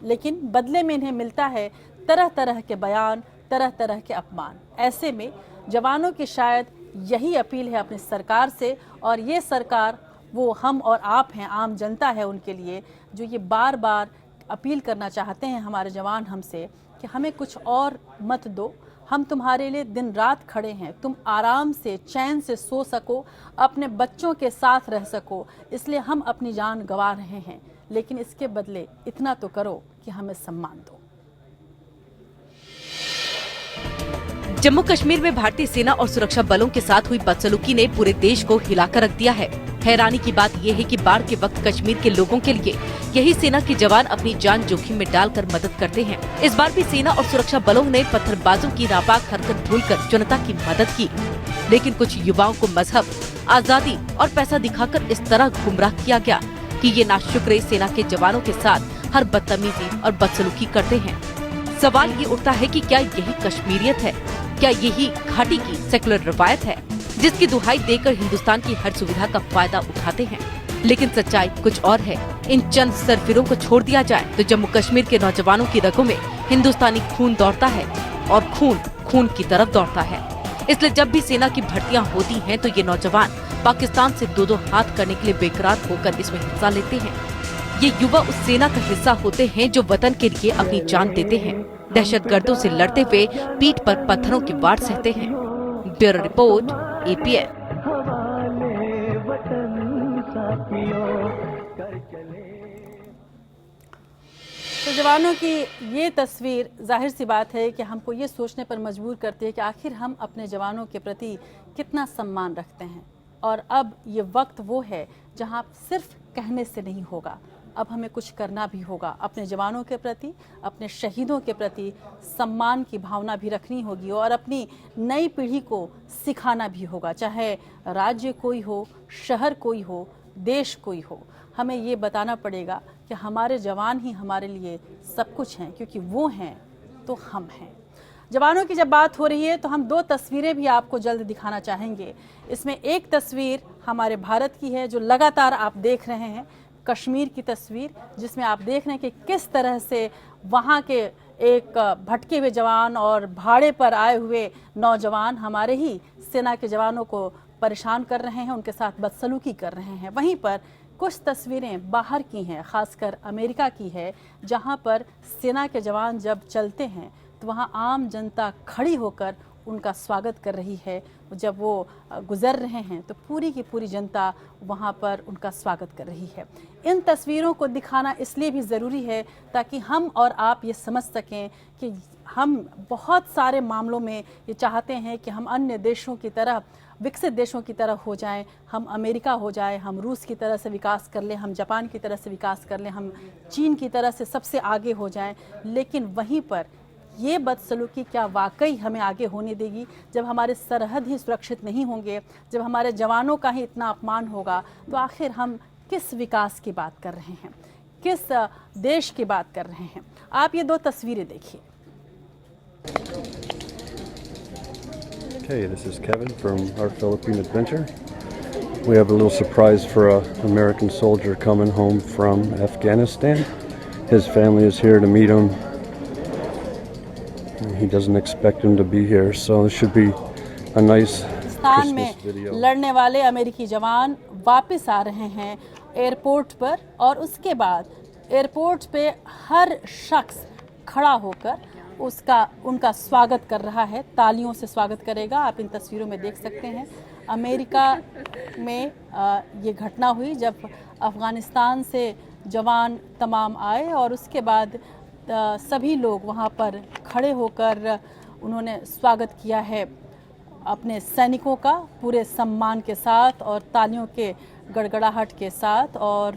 लेकिन बदले में इन्हें मिलता है तरह तरह के बयान, तरह तरह के अपमान। ऐसे में जवानों की शायद यही अपील है अपनी सरकार से, और ये सरकार वो हम और आप हैं, आम जनता है उनके लिए, जो ये बार बार अपील करना चाहते हैं हमारे जवान हमसे कि हमें कुछ और मत दो, हम तुम्हारे लिए दिन रात खड़े हैं, तुम आराम से चैन से सो सको, अपने बच्चों के साथ रह सको, इसलिए हम अपनी जान गंवा रहे हैं, लेकिन इसके बदले इतना तो करो कि हमें सम्मान दो। जम्मू कश्मीर में भारतीय सेना और सुरक्षा बलों के साथ हुई बदसलूकी ने पूरे देश को हिलाकर रख दिया है। हैरानी की बात यह है कि बाढ़ के वक्त कश्मीर के लोगों के लिए यही सेना के जवान अपनी जान जोखिम में डालकर मदद करते हैं। इस बार भी सेना और सुरक्षा बलों ने पत्थरबाजों की नापाक हरकत भूलकर जनता की मदद की, लेकिन कुछ युवाओं को मजहब, आजादी और पैसा दिखाकर इस तरह गुमराह किया गया कि ये नाशुक्रे सेना के जवानों के साथ हर बदतमीजी और बदसलूकी करते हैं। सवाल ये उठता है कि क्या यही कश्मीरियत है? क्या यही घाटी की सेकुलर रवायत है जिसकी दुहाई देकर हिंदुस्तान की हर सुविधा का फायदा उठाते हैं? लेकिन सच्चाई कुछ और है। इन चंद सरफिरों को छोड़ दिया जाए तो जम्मू कश्मीर के नौजवानों की रगों में हिंदुस्तानी खून दौड़ता है और खून खून की तरफ दौड़ता है। इसलिए जब भी सेना की भर्तियां होती हैं तो ये नौजवान पाकिस्तान से दो दो हाथ करने के लिए बेकरार होकर इसमें हिस्सा लेते हैं। ये युवा उस सेना का हिस्सा होते हैं जो वतन के लिए अपनी जान देते हैं, दहशतगर्दों से लड़ते हुए पीठ पर पत्थरों की वार सहते हैं। Bureau report, APN। तो जवानों की ये तस्वीर जाहिर सी बात है कि हमको ये सोचने पर मजबूर करती है कि आखिर हम अपने जवानों के प्रति कितना सम्मान रखते हैं। और अब ये वक्त वो है जहां सिर्फ कहने से नहीं होगा, अब हमें कुछ करना भी होगा। अपने जवानों के प्रति, अपने शहीदों के प्रति सम्मान की भावना भी रखनी होगी और अपनी नई पीढ़ी को सिखाना भी होगा, चाहे राज्य कोई हो, शहर कोई हो, देश कोई हो। हमें ये बताना पड़ेगा कि हमारे जवान ही हमारे लिए सब कुछ हैं, क्योंकि वो हैं तो हम हैं। जवानों की जब बात हो रही है तो हम दो तस्वीरें भी आपको जल्द दिखाना चाहेंगे। इसमें एक तस्वीर हमारे भारत की है जो लगातार आप देख रहे हैं, कश्मीर की तस्वीर, जिसमें आप देख रहे हैं कि किस तरह से वहाँ के एक भटके हुए जवान और भाड़े पर आए हुए नौजवान हमारे ही सेना के जवानों को परेशान कर रहे हैं, उनके साथ बदसलूकी कर रहे हैं। वहीं पर कुछ तस्वीरें बाहर की हैं, खासकर अमेरिका की है, जहां पर सेना के जवान जब चलते हैं तो वहां आम जनता खड़ी होकर उनका स्वागत कर रही है। जब वो गुजर रहे हैं तो पूरी की पूरी जनता वहां पर उनका स्वागत कर रही है। इन तस्वीरों को दिखाना इसलिए भी ज़रूरी है ताकि हम और आप ये समझ सकें कि हम बहुत सारे मामलों में ये चाहते हैं कि हम अन्य देशों की तरह, विकसित देशों की तरह हो जाएं, हम अमेरिका हो जाए, हम रूस की तरह से विकास कर लें, हम जापान की तरह से विकास कर लें, हम चीन की तरह से सबसे आगे हो जाएं। लेकिन वहीं पर ये बदसलूकी क्या वाकई हमें आगे होने देगी? जब हमारे सरहद ही सुरक्षित नहीं होंगे, जब हमारे जवानों का ही इतना अपमान होगा, तो आखिर हम किस विकास की बात कर रहे हैं, किस देश की बात कर रहे हैं? आप ये दो तस्वीरें देखिए। Okay, this is Kevin from our Philippine adventure. We have a little surprise for an American soldier coming home from Afghanistan. His family is here to meet him. He doesn't expect him to be here, so this should be a nice Christmas video. लड़ने वाले अमेरिकी जवान वापस आ रहे हैं airport पर, और उसके बाद एयरपोर्ट पे हर शख्स खड़ा होकर उनका स्वागत कर रहा है, तालियों से स्वागत करेगा। आप इन तस्वीरों में देख सकते हैं अमेरिका में ये घटना हुई जब अफ़गानिस्तान से जवान तमाम आए और उसके बाद सभी लोग वहाँ पर खड़े होकर उन्होंने स्वागत किया है अपने सैनिकों का पूरे सम्मान के साथ और तालियों के गड़गड़ाहट के साथ। और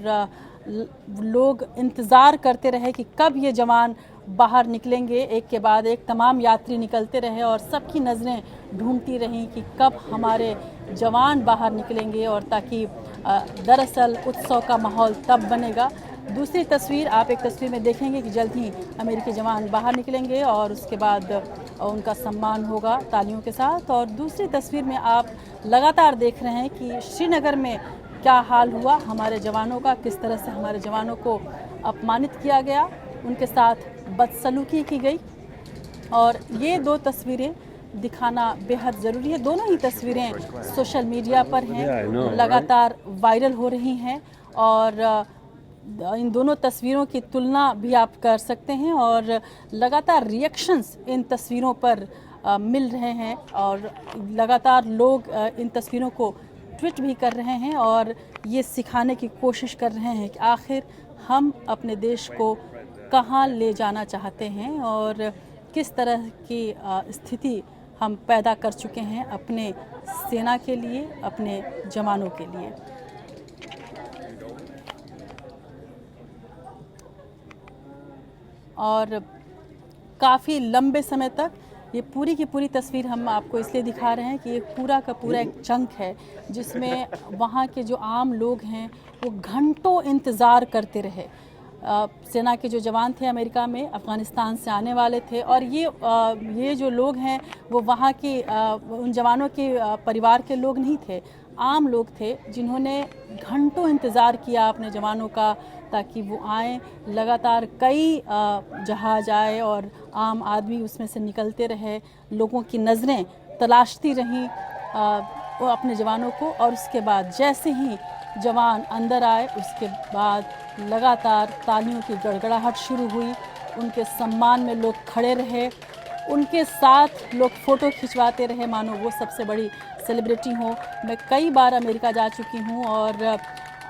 लोग इंतज़ार करते रहे कि कब ये जवान बाहर निकलेंगे, एक के बाद एक तमाम यात्री निकलते रहे और सबकी नज़रें ढूंढती रहीं कि कब हमारे जवान बाहर निकलेंगे, और ताकि दरअसल उत्सव का माहौल तब बनेगा। दूसरी तस्वीर, आप एक तस्वीर में देखेंगे कि जल्द ही अमेरिकी जवान बाहर निकलेंगे और उसके बाद उनका सम्मान होगा तालियों के साथ। और दूसरी तस्वीर में आप लगातार देख रहे हैं कि श्रीनगर में क्या हाल हुआ हमारे जवानों का, किस तरह से हमारे जवानों को अपमानित किया गया, उनके साथ बदसलूकी की गई। और ये दो तस्वीरें दिखाना बेहद ज़रूरी है। दोनों ही तस्वीरें सोशल मीडिया पर हैं, लगातार वायरल हो रही हैं और इन दोनों तस्वीरों की तुलना भी आप कर सकते हैं और लगातार रिएक्शंस इन तस्वीरों पर मिल रहे हैं और लगातार लोग इन तस्वीरों को ट्वीट भी कर रहे हैं और ये सिखाने की कोशिश कर रहे हैं कि आखिर हम अपने देश को कहाँ ले जाना चाहते हैं और किस तरह की स्थिति हम पैदा कर चुके हैं अपने सेना के लिए, अपने जवानों के लिए। और काफ़ी लंबे समय तक ये पूरी की पूरी तस्वीर हम आपको इसलिए दिखा रहे हैं कि ये पूरा का पूरा एक चंक है जिसमें वहाँ के जो आम लोग हैं वो घंटों इंतज़ार करते रहे। सेना के जो जवान थे अमेरिका में अफ़गानिस्तान से आने वाले थे और ये जो लोग हैं वो वहाँ की उन जवानों के परिवार के लोग नहीं थे, आम लोग थे जिन्होंने घंटों इंतज़ार किया अपने जवानों का ताकि वो आएँ। लगातार कई जहाज़ आए और आम आदमी उसमें से निकलते रहे, लोगों की नज़रें तलाशती रहीं वो अपने जवानों को और उसके बाद जैसे ही जवान अंदर आए उसके बाद लगातार तालियों की गड़गड़ाहट शुरू हुई। उनके सम्मान में लोग खड़े रहे, उनके साथ लोग फ़ोटो खिंचवाते रहे मानो वो सबसे बड़ी सेलिब्रिटी हो। मैं कई बार अमेरिका जा चुकी हूँ और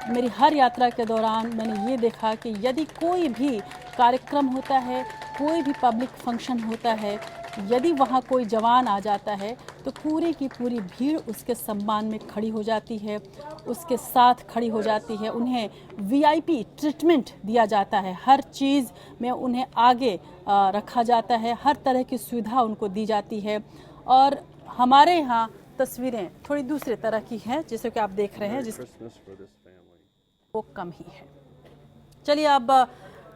मेरी हर यात्रा के दौरान मैंने ये देखा कि यदि कोई भी कार्यक्रम होता है, कोई भी पब्लिक फंक्शन होता है, यदि वहाँ कोई जवान आ जाता है तो पूरी की पूरी भीड़ उसके सम्मान में खड़ी हो जाती है, उसके साथ खड़ी हो जाती है। उन्हें वीआईपी ट्रीटमेंट दिया जाता है, हर चीज़ में उन्हें आगे रखा जाता है, हर तरह की सुविधा उनको दी जाती है। और हमारे यहाँ तस्वीरें थोड़ी दूसरे तरह की हैं जैसे कि आप देख रहे हैं, जिस वो कम ही है। चलिए अब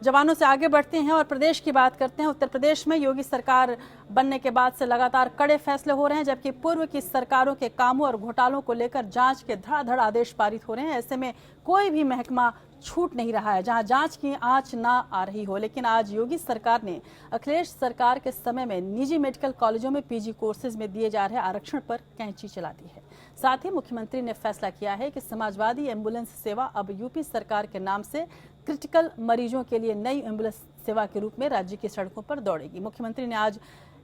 जवानों से आगे बढ़ते हैं और प्रदेश की बात करते हैं। उत्तर प्रदेश में योगी सरकार बनने के बाद से लगातार कड़े फैसले हो रहे हैं जबकि पूर्व की सरकारों के कामों और घोटालों को लेकर जांच के धड़ाधड़ आदेश पारित हो रहे हैं। ऐसे में कोई भी महकमा छूट नहीं रहा है जहां जांच की आंच ना आ रही हो। लेकिन आज योगी सरकार ने अखिलेश सरकार के समय में निजी मेडिकल कॉलेजों में पीजी कोर्सेज में दिए जा रहे आरक्षण पर कैंची चला दी है। साथ ही मुख्यमंत्री ने फैसला किया है कि समाजवादी एम्बुलेंस सेवा अब यूपी सरकार के नाम से क्रिटिकल मरीजों के लिए नई एम्बुलेंस सेवा के रूप में राज्य की सड़कों पर दौड़ेगी। मुख्यमंत्री ने आज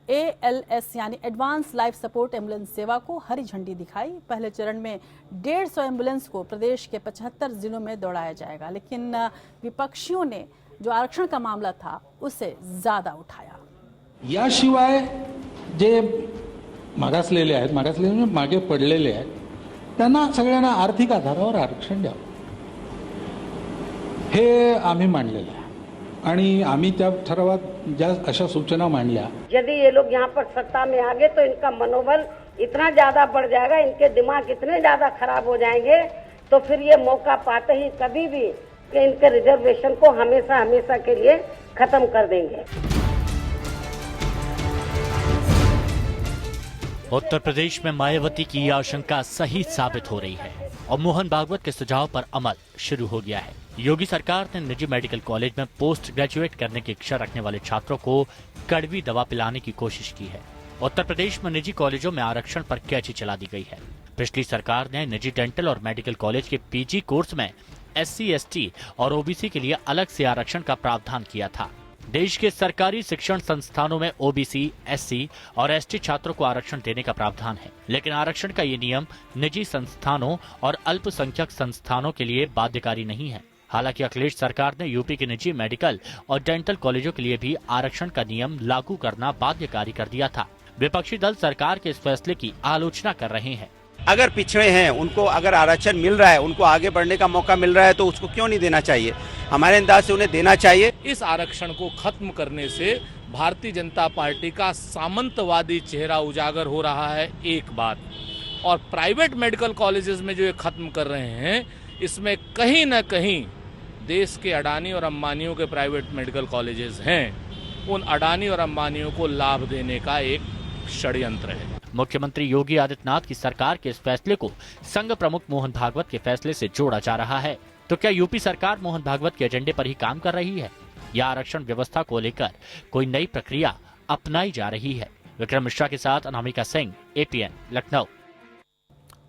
ALS यानी एडवांस लाइफ सपोर्ट एम्बुलेंस सेवा को हरी झंडी दिखाई। पहले चरण में 150 एम्बुलेंस को प्रदेश के 75 जिलों में दौड़ाया जाएगा, लेकिन विपक्षियों ने जो आरक्षण का मामला था उसे ज्यादा उठाया। याशिवाय जे मागासलेले आहेत, मागासलेले मागे पडलेले आहेत, त्यांना सगळ्यांना आर्थिक आधारावर आरक्षण द्यावं हे आम्ही मांडलेलं आहे आणि आम्ही त्या ठरावात ज्या अशा सूचना मांडल्या। यदि ये लोग यहाँ पर सत्ता में आ गए तो इनका मनोबल इतना ज्यादा बढ़ जाएगा, इनके दिमाग इतने ज्यादा खराब हो जाएंगे तो फिर ये मौका पाते ही कभी भी कि इनके रिजर्वेशन को हमेशा हमेशा के लिए खत्म कर देंगे। उत्तर प्रदेश में मायावती की यह आशंका सही साबित हो रही है और मोहन भागवत के सुझाव पर अमल शुरू हो गया है। योगी सरकार ने निजी मेडिकल कॉलेज में पोस्ट ग्रेजुएट करने की इच्छा रखने वाले छात्रों को कड़वी दवा पिलाने की कोशिश की है। उत्तर प्रदेश में निजी कॉलेजों में आरक्षण पर कैंची चला दी गई है। पिछली सरकार ने निजी डेंटल और मेडिकल कॉलेज के पीजी कोर्स में SC, ST और OBC के लिए अलग से आरक्षण का प्रावधान किया था। देश के सरकारी शिक्षण संस्थानों में OBC, SC और ST छात्रों को आरक्षण देने का प्रावधान है, लेकिन आरक्षण का ये नियम निजी संस्थानों और अल्पसंख्यक संस्थानों के लिए बाध्यकारी नहीं है। हालांकि अखिलेश सरकार ने यूपी के निजी मेडिकल और डेंटल कॉलेजों के लिए भी आरक्षण का नियम लागू करना बाध्यकारी कर दिया था। विपक्षी दल सरकार के इस फैसले की आलोचना कर रहे हैं। अगर पिछड़े हैं उनको अगर आरक्षण मिल रहा है, उनको आगे बढ़ने का मौका मिल रहा है तो उसको क्यों नहीं देना चाहिए? हमारे अंदाज से उन्हें देना चाहिए। इस आरक्षण को खत्म करने से भारतीय जनता पार्टी का सामंतवादी चेहरा उजागर हो रहा है, एक बात। और प्राइवेट मेडिकल कॉलेजेस में जो ये खत्म कर रहे हैं, इसमें कहीं न कहीं देश के अडानी और अंबानियों के प्राइवेट मेडिकल कॉलेजेस हैं, उन अडानी और अंबानियों को लाभ देने का एक षड्यंत्र है। मुख्यमंत्री योगी आदित्यनाथ की सरकार के इस फैसले को संघ प्रमुख मोहन भागवत के फैसले से जोड़ा जा रहा है। तो क्या यूपी सरकार मोहन भागवत के एजेंडे पर ही काम कर रही है या आरक्षण व्यवस्था को लेकर कोई नई प्रक्रिया अपनाई जा रही है? विक्रम मिश्रा के साथ अनामिका सिंह, APN, लखनऊ।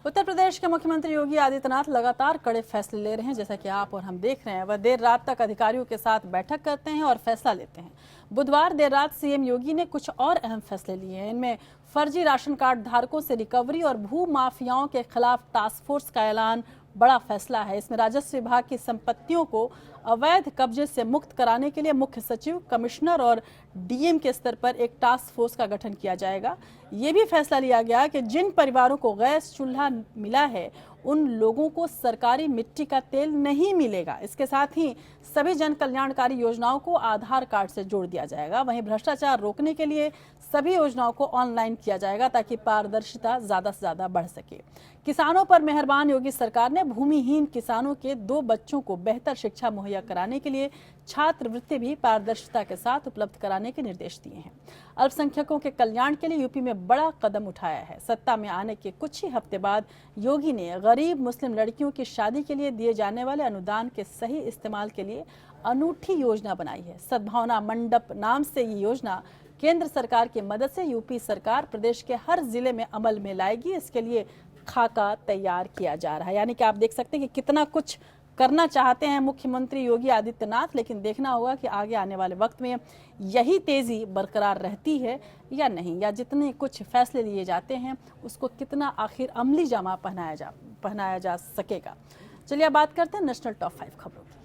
उत्तर प्रदेश के मुख्यमंत्री योगी आदित्यनाथ लगातार कड़े फैसले ले रहे हैं, जैसा कि आप और हम देख रहे हैं। वह देर रात तक अधिकारियों के साथ बैठक करते हैं और फैसला लेते हैं। बुधवार देर रात सीएम योगी ने कुछ और अहम फैसले लिए हैं। इनमें फर्जी राशन कार्ड धारकों से रिकवरी और भू माफियाओं के खिलाफ टास्क फोर्स का ऐलान बड़ा फैसला है। इसमें राजस्व विभाग की संपत्तियों को अवैध कब्जे से मुक्त कराने के लिए मुख्य सचिव, कमिश्नर और डीएम के स्तर पर एक टास्क फोर्स का गठन किया जाएगा। ये भी फैसला लिया गया कि जिन परिवारों को गैस चूल्हा मिला है उन लोगों को सरकारी मिट्टी का तेल नहीं मिलेगा। इसके साथ ही सभी जन कल्याणकारी योजनाओं को आधार कार्ड से जोड़ दिया जाएगा। वहीं भ्रष्टाचार रोकने के लिए सभी योजनाओं को ऑनलाइन किया जाएगा ताकि पारदर्शिता ज्यादा से ज्यादा बढ़ सके। किसानों पर मेहरबान योगी सरकार ने भूमिहीन किसानों के 2 बच्चों को बेहतर शिक्षा मुहैया कराने के लिए छात्रवृत्ति भी पारदर्शिता के साथ उपलब्ध कराने के निर्देश दिए हैं। अल्पसंख्यकों के कल्याण के लिए यूपी में बड़ा कदम उठाया है। सत्ता में आने के कुछ ही हफ्ते बाद योगी ने गरीब मुस्लिम लड़कियों की शादी के लिए दिए जाने वाले अनुदान के सही इस्तेमाल के लिए अनूठी योजना बनाई है। सद्भावना मंडप नाम से ये योजना केंद्र सरकार की मदद से यूपी सरकार प्रदेश के हर जिले में अमल में लाएगी। इसके लिए खाका तैयार किया जा रहा है। यानी कि आप देख सकते हैं कि कितना कुछ करना चाहते हैं मुख्यमंत्री योगी आदित्यनाथ, लेकिन देखना होगा कि आगे आने वाले वक्त में यही तेजी बरकरार रहती है या नहीं, या जितने कुछ फैसले लिए जाते हैं उसको कितना आखिर अमली जामा पहनाया जा सकेगा। चलिए अब बात करते हैं नेशनल टॉप 5 खबरों की।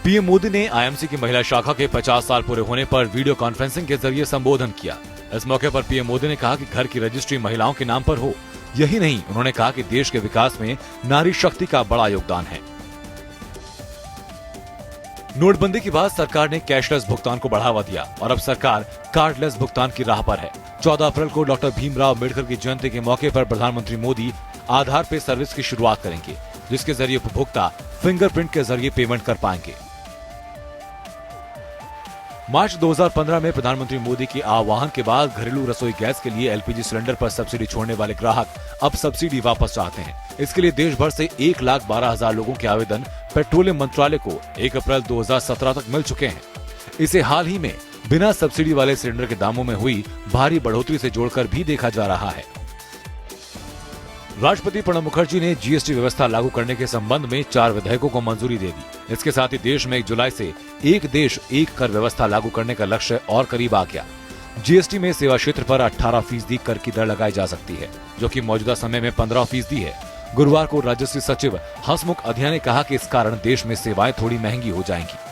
पीएम मोदी ने आईएमसी की महिला शाखा के 50 साल पूरे होने पर वीडियो कॉन्फ्रेंसिंग के जरिए संबोधन किया। इस मौके पर पीएम मोदी ने कहा कि घर की रजिस्ट्री महिलाओं के नाम पर हो। यही नहीं, उन्होंने कहा कि देश के विकास में नारी शक्ति का बड़ा योगदान है। नोटबंदी के बाद सरकार ने कैशलेस भुगतान को बढ़ावा दिया और अब सरकार कार्डलेस भुगतान की राह पर है। 14 अप्रैल को डॉक्टर भीमराव अम्बेडकर की जयंती के मौके पर प्रधानमंत्री मोदी आधार पे सर्विस की शुरुआत करेंगे, जिसके जरिए उपभोक्ता फिंगरप्रिंट के जरिए पेमेंट कर पाएंगे। मार्च 2015 में प्रधानमंत्री मोदी के आह्वान के बाद घरेलू रसोई गैस के लिए एलपीजी सिलेंडर पर सब्सिडी छोड़ने वाले ग्राहक अब सब्सिडी वापस चाहते हैं। इसके लिए देश भर से 1,12,000 लोगों के आवेदन पेट्रोलियम मंत्रालय को 1 अप्रैल 2017 तक मिल चुके हैं। इसे हाल ही में बिना सब्सिडी वाले सिलेंडर के दामों में हुई भारी बढ़ोतरी से जोड़कर भी देखा जा रहा है। राष्ट्रपति प्रणब मुखर्जी ने जीएसटी व्यवस्था लागू करने के संबंध में 4 विधेयकों को मंजूरी दे दी। इसके साथ ही देश में 1 जुलाई से एक देश एक कर व्यवस्था लागू करने का लक्ष्य और करीब आ गया। जीएसटी में सेवा क्षेत्र पर 18% कर की दर लगाई जा सकती है, जो कि मौजूदा समय में 15% है। गुरुवार को राजस्व सचिव हसमुख अधिया ने कहा कि इस कारण देश में सेवाएं थोड़ी महंगी हो जाएंगी।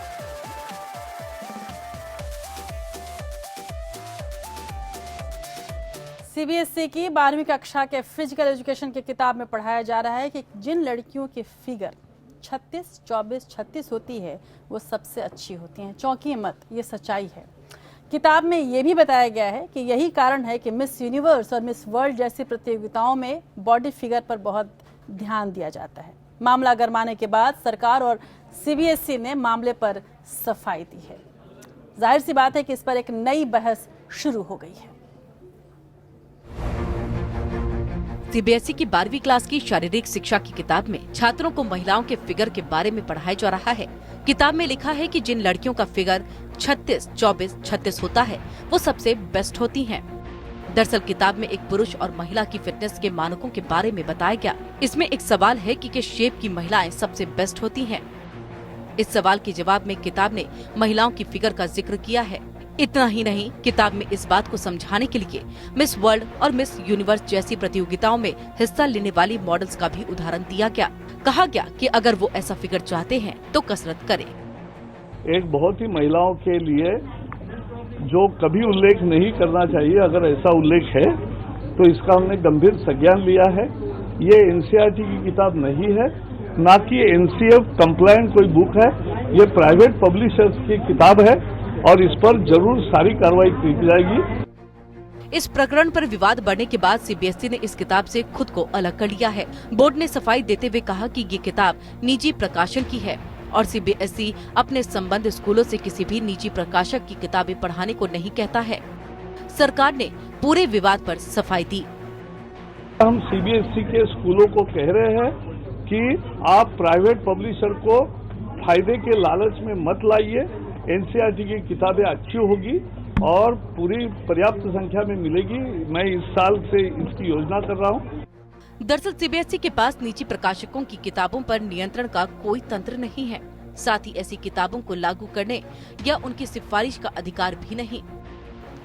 सीबीएसई की 12वीं कक्षा के फिजिकल एजुकेशन की किताब में पढ़ाया जा रहा है कि जिन लड़कियों की फिगर 36, 24, 36 होती है वो सबसे अच्छी होती हैं। चौंकिए मत, ये सच्चाई है। किताब में ये भी बताया गया है कि यही कारण है कि मिस यूनिवर्स और मिस वर्ल्ड जैसी प्रतियोगिताओं में बॉडी फिगर पर बहुत ध्यान दिया जाता है। मामला गरमाने के बाद सरकार और सीबीएसई ने मामले पर सफाई दी है। जाहिर सी बात है कि इस पर एक नई बहस शुरू हो गई है। सीबीएसई की 12वीं क्लास की शारीरिक शिक्षा की किताब में छात्रों को महिलाओं के फिगर के बारे में पढ़ाया जा रहा है। किताब में लिखा है कि जिन लड़कियों का फिगर 36, 24, 36 होता है वो सबसे बेस्ट होती हैं। दरअसल किताब में एक पुरुष और महिला की फिटनेस के मानकों के बारे में बताया गया। इसमें एक सवाल है कि किस शेप की महिलाएं सबसे बेस्ट होती हैं। इस सवाल के जवाब में किताब ने महिलाओं की फिगर का जिक्र किया है। इतना ही नहीं, किताब में इस बात को समझाने के लिए मिस वर्ल्ड और मिस यूनिवर्स जैसी प्रतियोगिताओं में हिस्सा लेने वाली मॉडल्स का भी उदाहरण दिया गया। कहा गया कि अगर वो ऐसा फिगर चाहते हैं तो कसरत करें। एक बहुत ही महिलाओं के लिए जो कभी उल्लेख नहीं करना चाहिए, अगर ऐसा उल्लेख है तो इसका हमने गंभीर संज्ञान लिया है। ये एनसीईआरटी की किताब नहीं है, ना कि एनसीएफ कंप्लायंट कोई बुक है। ये प्राइवेट पब्लिशर्स की किताब है और इस पर जरूर सारी कार्रवाई की जाएगी। इस प्रकरण पर विवाद बढ़ने के बाद सीबीएसई ने इस किताब से खुद को अलग कर लिया है। बोर्ड ने सफाई देते हुए कहा कि ये किताब निजी प्रकाशन की है और सीबीएसई अपने संबद्ध स्कूलों से किसी भी निजी प्रकाशक की किताबें पढ़ाने को नहीं कहता है। सरकार ने पूरे विवाद पर सफाई दी। हम सीबीएसई के स्कूलों को कह रहे हैं कि आप प्राइवेट पब्लिशर को फायदे के लालच में मत लाइए। एनसीईआरटी की किताबें अच्छी होगी और पूरी पर्याप्त संख्या में मिलेगी। मैं इस साल से इसकी योजना कर रहा हूँ। दरअसल सीबीएसई के पास निजी प्रकाशकों की किताबों पर नियंत्रण का कोई तंत्र नहीं है। साथ ही ऐसी किताबों को लागू करने या उनकी सिफारिश का अधिकार भी नहीं।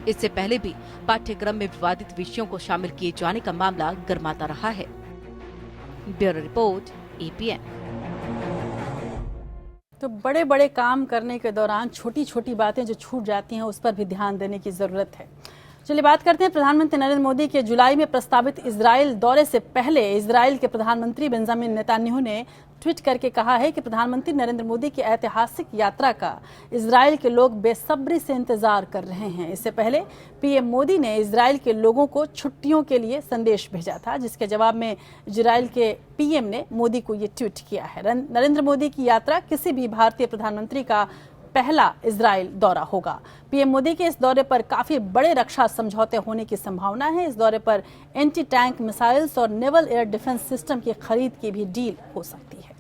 इससे पहले भी पाठ्यक्रम में विवादित विषयों को शामिल किए जाने का मामला गर्माता रहा है। Bureau report, APN. तो बड़े बड़े काम करने के दौरान छोटी छोटी बातें जो छूट जाती हैं उस पर भी ध्यान देने की जरूरत है। चलिए बात करते हैं प्रधानमंत्री नरेंद्र मोदी के जुलाई में प्रस्तावित इजराइल दौरे से पहले इजराइल के प्रधानमंत्री बेंजामिन नेतन्याहू ने ट्वीट करके कहा है कि प्रधानमंत्री नरेंद्र मोदी की ऐतिहासिक यात्रा का इजराइल के लोग बेसब्री से इंतजार कर रहे हैं। इससे पहले पीएम मोदी ने इजराइल के लोगों को छुट्टियों के लिए संदेश भेजा था, जिसके जवाब में इजराइल के पीएम ने मोदी को ये ट्वीट किया है। नरेंद्र मोदी की यात्रा किसी भी भारतीय प्रधानमंत्री का पहला इजराइल दौरा होगा। पीएम मोदी के इस दौरे पर काफी बड़े रक्षा समझौते होने की संभावना है। इस दौरे पर एंटी टैंक मिसाइल्स और नेवल एयर डिफेंस सिस्टम की खरीद की भी डील हो सकती है।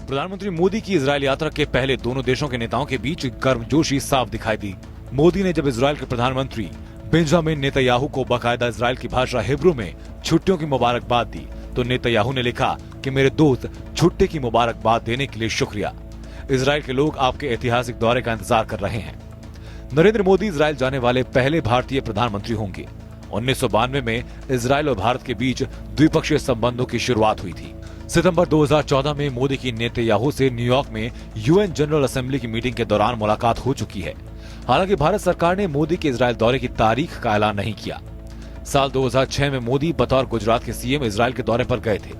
प्रधानमंत्री मोदी की इजरायल यात्रा के पहले दोनों देशों के नेताओं के बीच गर्मजोशी साफ दिखाई दी। मोदी ने जब इजरायल के प्रधानमंत्री बेंजामिन नेतन्याहू को बाकायदा इजरायल की भाषा हिब्रू में छुट्टियों की मुबारकबाद दी, तो नेतन्याहू ने लिखा कि मेरे दोस्त, छुट्टी की मुबारकबाद देने के लिए शुक्रिया। इजरायल के लोग आपके ऐतिहासिक दौरे का इंतजार कर रहे हैं। नरेंद्र मोदी इजरायल जाने वाले पहले भारतीय प्रधानमंत्री होंगे। 1992 में इजरायल और भारत के बीच द्विपक्षीय संबंधों की शुरुआत हुई थी। सितंबर 2014 में मोदी की नेतन्याहू से न्यूयॉर्क में यूएन जनरल असेंबली की मीटिंग के दौरान मुलाकात हो चुकी है। हालांकि भारत सरकार ने मोदी के इजरायल दौरे की तारीख का ऐलान नहीं किया। साल 2006 में मोदी बतौर गुजरात के सीएम इजरायल के दौरे पर गए थे।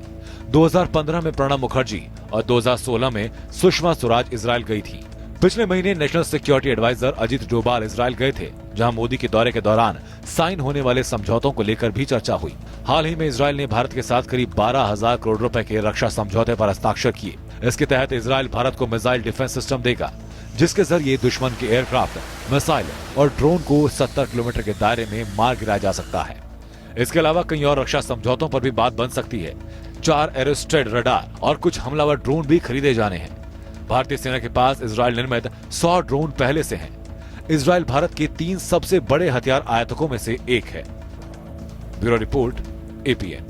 2015 में प्रणब मुखर्जी और 2016 में सुषमा स्वराज इजरायल गई थी। पिछले महीने national security adviser Ajit Doval Israel गए थे, जहां मोदी के दौरे के दौरान साइन होने वाले समझौतों को लेकर भी चर्चा हुई। हाल ही में इजरायल ने भारत के साथ करीब 12,000 करोड़ रुपए के रक्षा समझौते पर हस्ताक्षर किए। इसके तहत इजरायल भारत को मिसाइल डिफेंस सिस्टम देगा, जिसके जरिए दुश्मन के एयरक्राफ्ट, मिसाइल और ड्रोन को 70 किलोमीटर के दायरे में मार गिराया जा सकता है। इसके अलावा कई और रक्षा समझौतों पर भी बात बन सकती है। 4 एरोस्ट्रेड रडार और कुछ हमलावर ड्रोन भी खरीदे जाने हैं। भारतीय सेना के पास इजरायल निर्मित 100 ड्रोन पहले से हैं। इजरायल भारत के 3 सबसे बड़े हथियार आयातकों में से एक है। Bureau report, APN.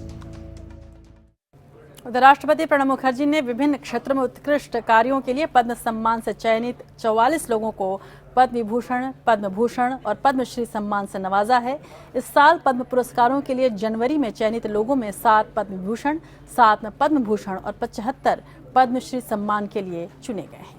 उधर राष्ट्रपति प्रणब मुखर्जी ने विभिन्न क्षेत्रों में उत्कृष्ट कार्यों के लिए पद्म सम्मान से चयनित 44 लोगों को पद्म विभूषण, पद्म भूषण और पद्मश्री सम्मान से नवाजा है। इस साल पद्म पुरस्कारों के लिए जनवरी में चयनित लोगों में 7 पद्म विभूषण, 7 पद्म भूषण और 75 पद्मश्री सम्मान के लिए चुने गए हैं।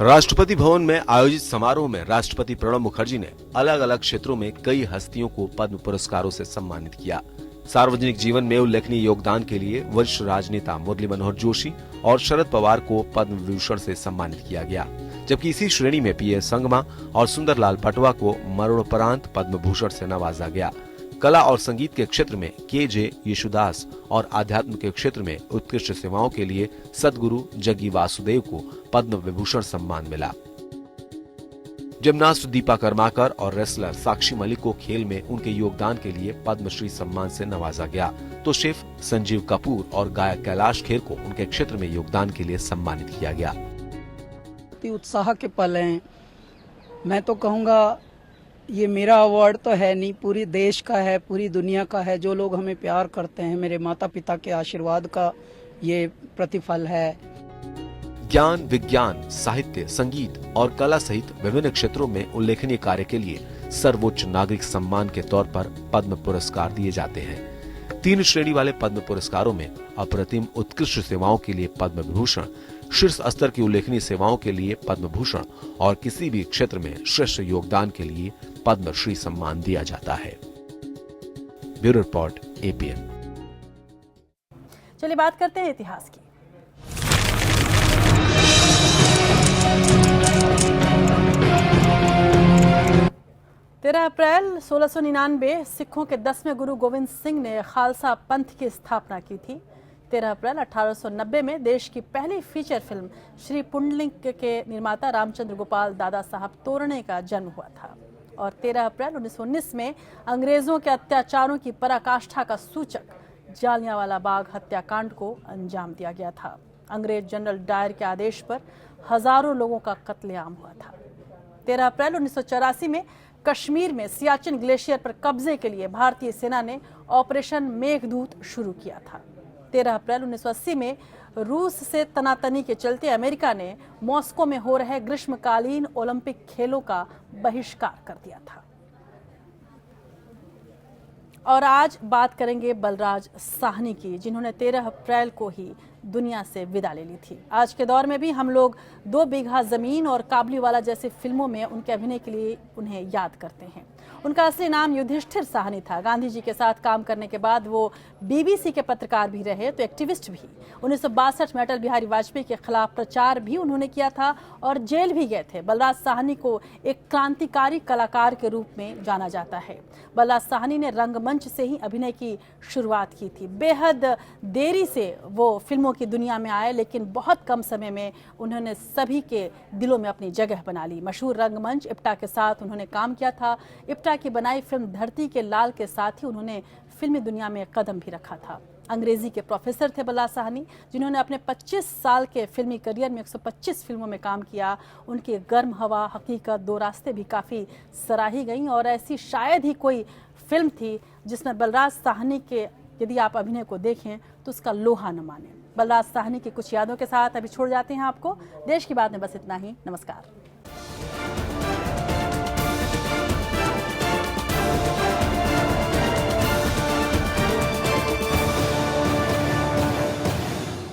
राष्ट्रपति भवन में आयोजित समारोह में राष्ट्रपति प्रणब मुखर्जी ने अलग अलग क्षेत्रों में कई हस्तियों को पद्म पुरस्कारों से सम्मानित किया। सार्वजनिक जीवन में उल्लेखनीय योगदान के लिए वरिष्ठ राजनेता मुरली मनोहर जोशी और शरद पवार को पद्म विभूषण से सम्मानित किया गया, जबकि इसी श्रेणी में पीएस संगमा और सुंदरलाल पटवा को मरणोपरांत पद्म भूषण से नवाजा गया। कला और संगीत के क्षेत्र में केजे येशुदास और आध्यात्म के क्षेत्र में उत्कृष्ट सेवाओं के लिए सदगुरु जग्गी वासुदेव को पद्म विभूषण सम्मान मिला। जिमनास्ट दीपा कर्माकर और रेसलर साक्षी मलिक को खेल में उनके योगदान के लिए पद्मश्री सम्मान से नवाजा गया, तो शेफ संजीव कपूर और गायक कैलाश खेर को उनके क्षेत्र में योगदान के लिए सम्मानित किया गया। उत्साह के पल हैं। मैं तो कहूँगा ये मेरा अवार्ड तो है नहीं, पूरी देश का है, पूरी दुनिया का है। जो लोग हमें प्यार करते हैं, मेरे माता पिता के आशीर्वाद का ये प्रतिफल है। ज्ञान, विज्ञान, साहित्य, संगीत और कला सहित विभिन्न क्षेत्रों में उल्लेखनीय कार्य के लिए सर्वोच्च नागरिक सम्मान के तौर पर पद्म पुरस्कार दिए जाते हैं। 3 श्रेणी वाले पद्म पुरस्कारों में अप्रतिम उत्कृष्ट सेवाओं के लिए पद्म विभूषण, शीर्ष स्तर की उल्लेखनीय सेवाओं के लिए पद्म भूषण और किसी भी क्षेत्र में श्रेष्ठ योगदान के लिए पद्मश्री सम्मान दिया जाता है। Bureau report, APN. चलिए बात करते हैं इतिहास की। तेरह अप्रैल 1699 सिखों के 10वें गुरु गोविंद सिंह ने खालसा पंथ की स्थापना की थी। 13 अप्रैल 1890 में देश की पहली फीचर फिल्म श्री पुंडलिक के निर्माता रामचंद्र गोपाल दादा साहब तोरणे का जन्म हुआ था। और 13 अप्रैल 1919 में अंग्रेजों के अत्याचारों की पराकाष्ठा का सूचक जालियांवाला बाग हत्याकांड को अंजाम दिया गया था। अंग्रेज जनरल डायर के आदेश पर हजारों लोगों का कत्लेआम हुआ था। 13 अप्रैल 1984 में कश्मीर में सियाचिन ग्लेशियर पर कब्जे के लिए भारतीय सेना ने ऑपरेशन मेघदूत शुरू किया था। 13 अप्रैल 1980 में रूस से तनातनी के चलते अमेरिका ने मॉस्को में हो रहे ग्रीष्मकालीन ओलंपिक खेलों का बहिष्कार कर दिया था। और आज बात करेंगे बलराज साहनी की, जिन्होंने 13 अप्रैल को ही दुनिया से विदा ले ली थी। आज के दौर में भी हम लोग 2 बीघा जमीन और काबुलीवाला जैसी फिल्मों में उनके अभिनय के लिए उन्हें याद करते हैं। उनका असली नाम युधिष्ठिर साहनी था। गांधी जी के साथ काम करने के बाद वो बीबीसी के पत्रकार भी रहे तो एक्टिविस्ट भी। 1962 में अटल बिहारी वाजपेयी के खिलाफ प्रचार भी उन्होंने किया था और जेल भी गए थे। बलराज साहनी को एक क्रांतिकारी कलाकार के रूप में जाना जाता है। बलराज साहनी ने रंगमंच से ही अभिनय की शुरुआत की थी। बेहद देरी से वो फिल्मों की दुनिया में आए, लेकिन बहुत कम समय में उन्होंने सभी के दिलों में अपनी जगह बना ली। मशहूर रंगमंच इप्टा के साथ उन्होंने काम किया था। इप्टा की बनाई फिल्म धरती के लाल के साथ ही उन्होंने फिल्मी दुनिया में कदम भी रखा था। अंग्रेजी के प्रोफेसर थे बलराज साहनी, जिन्होंने अपने 25 साल के फिल्मी करियर में 125 फिल्मों में काम किया। उनकी गर्म हवा, हकीकत, 2 रास्ते भी काफ़ी सराही गईं और ऐसी शायद ही कोई फिल्म थी जिसमें बलराज साहनी के यदि आप अभिनय को देखें तो उसका लोहा न माने। बलराज साहनी की कुछ यादों के साथ अभी छोड़ जाते हैं आपको। देश की बात में बस इतना ही। नमस्कार।